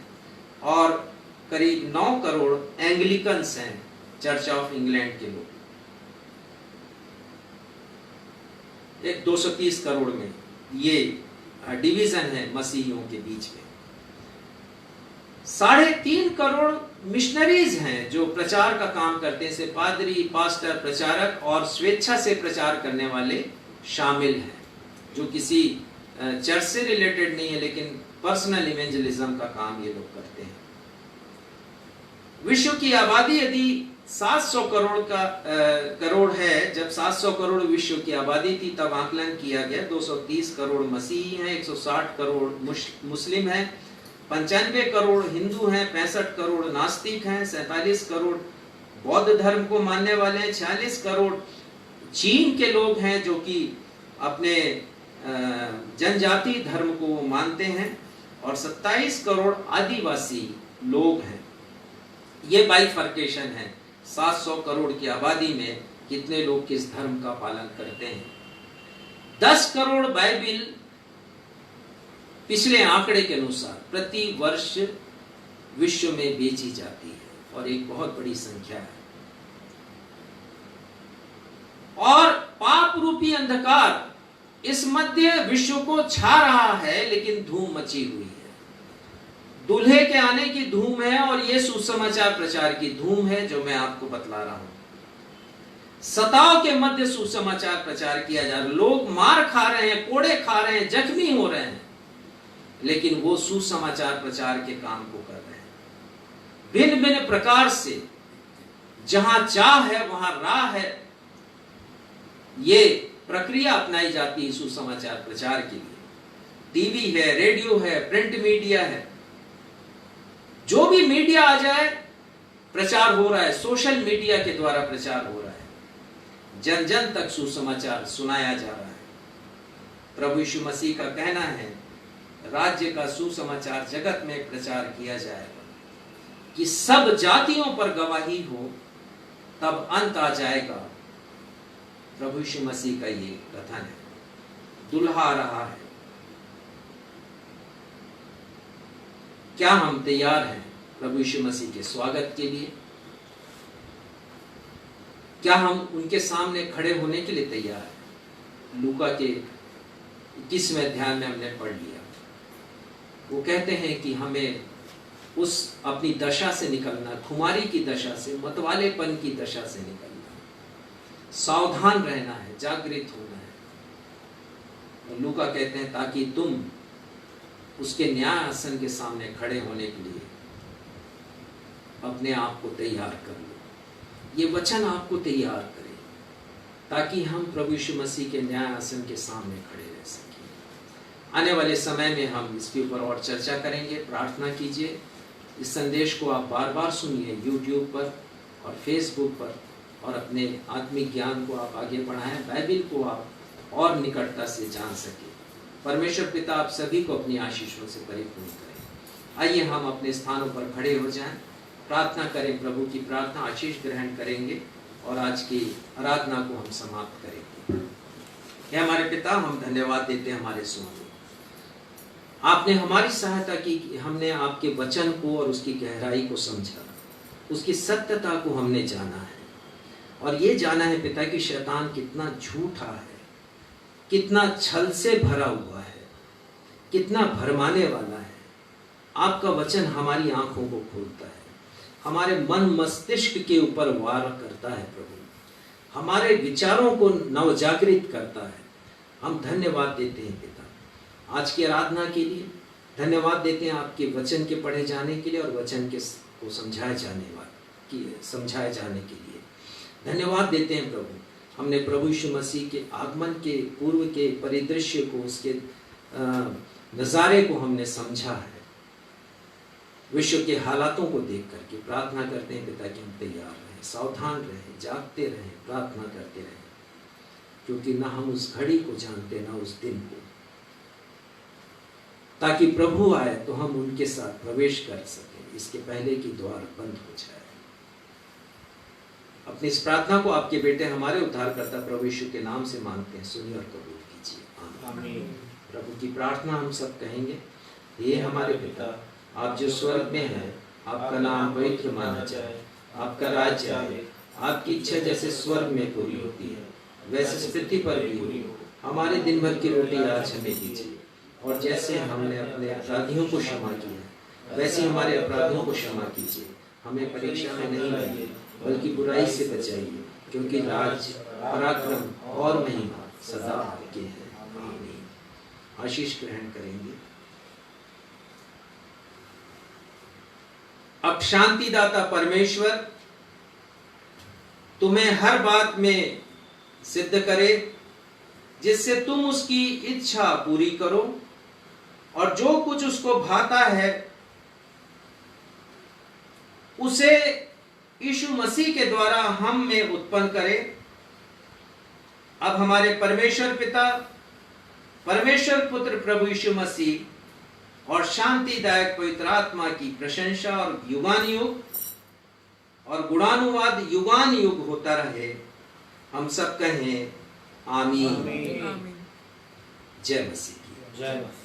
और करीब 9 करोड़ एंग्लिकन्स हैं, चर्च ऑफ इंग्लैंड के लोग। एक 230 करोड़ में ये डिवीजन है मसीहियों के बीच में। 3.5 करोड़ मिशनरीज हैं जो प्रचार का काम करते हैं, से पादरी, पास्टर, प्रचारक और स्वेच्छा से प्रचार करने वाले शामिल हैं, जो किसी चर्च से रिलेटेड नहीं है, लेकिन पर्सनल इवेंजलिज्म का काम ये लोग करते हैं। विश्व की आबादी यदि 700 करोड़ है, जब 700 करोड़ विश्व की आबादी थी तब आकलन किया गया 230 करोड़ मसीही हैं, 160 करोड़ मुस्लिम हैं, 95 करोड़ हिंदू हैं, 65 करोड़ नास्तिक हैं, 47 करोड़ बौद्ध धर्म को मानने वाले हैं, 46 करोड़ चीन के लोग हैं जो कि अपने जनजाति धर्म को मानते हैं, और 27 करोड़ आदिवासी लोग हैं। ये बाइफर्केशन है 700 करोड़ की आबादी में कितने लोग किस धर्म का पालन करते हैं। 10 करोड़ बाइबिल पिछले आंकड़े के अनुसार प्रति वर्ष विश्व में बेची जाती है, और एक बहुत बड़ी संख्या है। और पाप रूपी अंधकार इस मध्य विश्व को छा रहा है, लेकिन धूम मची हुई है। दूल्हे के आने की धूम है और ये सुसमाचार प्रचार की धूम है जो मैं आपको बतला रहा हूं। सताव के मध्य सुसमाचार प्रचार किया जा रहा है। लोग मार खा रहे हैं, कोड़े खा रहे हैं, जख्मी हो रहे हैं, लेकिन वो सुसमाचार प्रचार के काम को कर रहे हैं। भिन्न भिन्न प्रकार से जहां चाह है वहां राह है, ये प्रक्रिया अपनाई जाती है सुसमाचार प्रचार के लिए। टीवी है, रेडियो है, प्रिंट मीडिया है, जो भी मीडिया आ जाए प्रचार हो रहा है। सोशल मीडिया के द्वारा प्रचार हो रहा है, जन जन तक सुसमाचार सुनाया जा रहा है। प्रभु यीशु मसीह का कहना है राज्य का सुसमाचार जगत में प्रचार किया जाएगा कि सब जातियों पर गवाही हो, तब अंत आ जाएगा। प्रभु यीशु मसीह का ये कथन है। दुल्हा आ रहा है, क्या हम तैयार हैं प्रभु यीशु मसीह के स्वागत के लिए? क्या हम उनके सामने खड़े होने के लिए तैयार हैं? लूका के 21वें अध्याय में हमने पढ़ लिया, वो कहते हैं कि हमें उस अपनी दशा से निकलना, खुमारी की दशा से, मतवालेपन की दशा से निकलना, सावधान रहना है, जागृत होना है। लूका कहते हैं ताकि तुम उसके न्याय आसन के सामने खड़े होने के लिए अपने आप को तैयार कर लो। ये वचन आपको तैयार करे ताकि हम प्रभु यीशु मसीह के न्याय आसन के सामने खड़े रह सकें। आने वाले समय में हम इसके ऊपर और चर्चा करेंगे। प्रार्थना कीजिए, इस संदेश को आप बार बार सुनिए यूट्यूब पर और फेसबुक पर, और अपने आत्मिक ज्ञान को आप आगे बढ़ाएं, बाइबिल को आप और निकटता से जान सके। परमेश्वर पिता आप सभी को अपनी आशीषों से परिपूर्ण करें। आइए हम अपने स्थानों पर खड़े हो जाएं, प्रार्थना करें। प्रभु की प्रार्थना आशीष ग्रहण करेंगे और आज की आराधना को हम समाप्त करेंगे। हे हमारे पिता, हम धन्यवाद देते हैं हमारे स्वामी, आपने हमारी सहायता की कि हमने आपके वचन को और उसकी गहराई को समझा, उसकी सत्यता को हमने जाना है। और ये जाना है पिता कि शैतान कितना झूठा है, कितना छल से भरा हुआ है, कितना भरमाने वाला है। आपका वचन हमारी आंखों को खोलता है, हमारे मन मस्तिष्क के ऊपर वार करता है प्रभु, हमारे विचारों को नवजागृत करता है। हम धन्यवाद देते हैं पिता आज की आराधना के लिए, धन्यवाद देते हैं आपके वचन के पढ़े जाने के लिए और वचन के को समझाए जाने के लिए धन्यवाद देते हैं प्रभु। हमने प्रभु यीशु मसीह के आगमन के पूर्व के परिदृश्य को, उसके नज़ारे को हमने समझा है। विश्व के हालातों को देख करके प्रार्थना करते हैं पिता कि हम तैयार रहें, सावधान रहें, जागते रहें, प्रार्थना करते रहें, क्योंकि ना हम उस घड़ी को जानते ना उस दिन को, ताकि प्रभु आए तो हम उनके साथ प्रवेश कर सकें, इसके पहले कि द्वार बंद हो जाए। अपनी इस प्रार्थना को आपके बेटे हमारे उद्धारकर्ता प्रभु यीशु के नाम से मांगते हैं, सुनिए और कबूल कीजिए। आमीन। प्रभु की प्रार्थना हम सब कहेंगे। हे हमारे पिता, आप जो स्वर्ग में हैं, आपका नाम पवित्र माना जाए, आपका राज्य आए, आपकी इच्छा जैसे स्वर्ग में पूरी होती है वैसे पृथ्वी पर भी हो। हमारे दिन भर की रोटी आज हमें दीजिए, और जैसे हमने अपने अपराधियों को क्षमा किया वैसे हमारे अपराधियों को क्षमा कीजिए। हमें परीक्षा में नहीं लाइए बल्कि बुराई से बचाइए, क्योंकि राज, पराक्रम और महिमा सदा आपके हैं। आमीन। आशीष ग्रहण करेंगे। अब शांतिदाता परमेश्वर तुम्हें हर बात में सिद्ध करे, जिससे तुम उसकी इच्छा पूरी करो, और जो कुछ उसको भाता है उसे यीशु मसीह के द्वारा हम में उत्पन्न करे। अब हमारे परमेश्वर पिता, परमेश्वर पुत्र प्रभु यीशु मसीह और शांतिदायक पवित्र आत्मा की प्रशंसा और युगानुयुग और गुणानुवाद युगान युग होता रहे। हम सब कहें आमीन। जय मसीह। जय मसीह।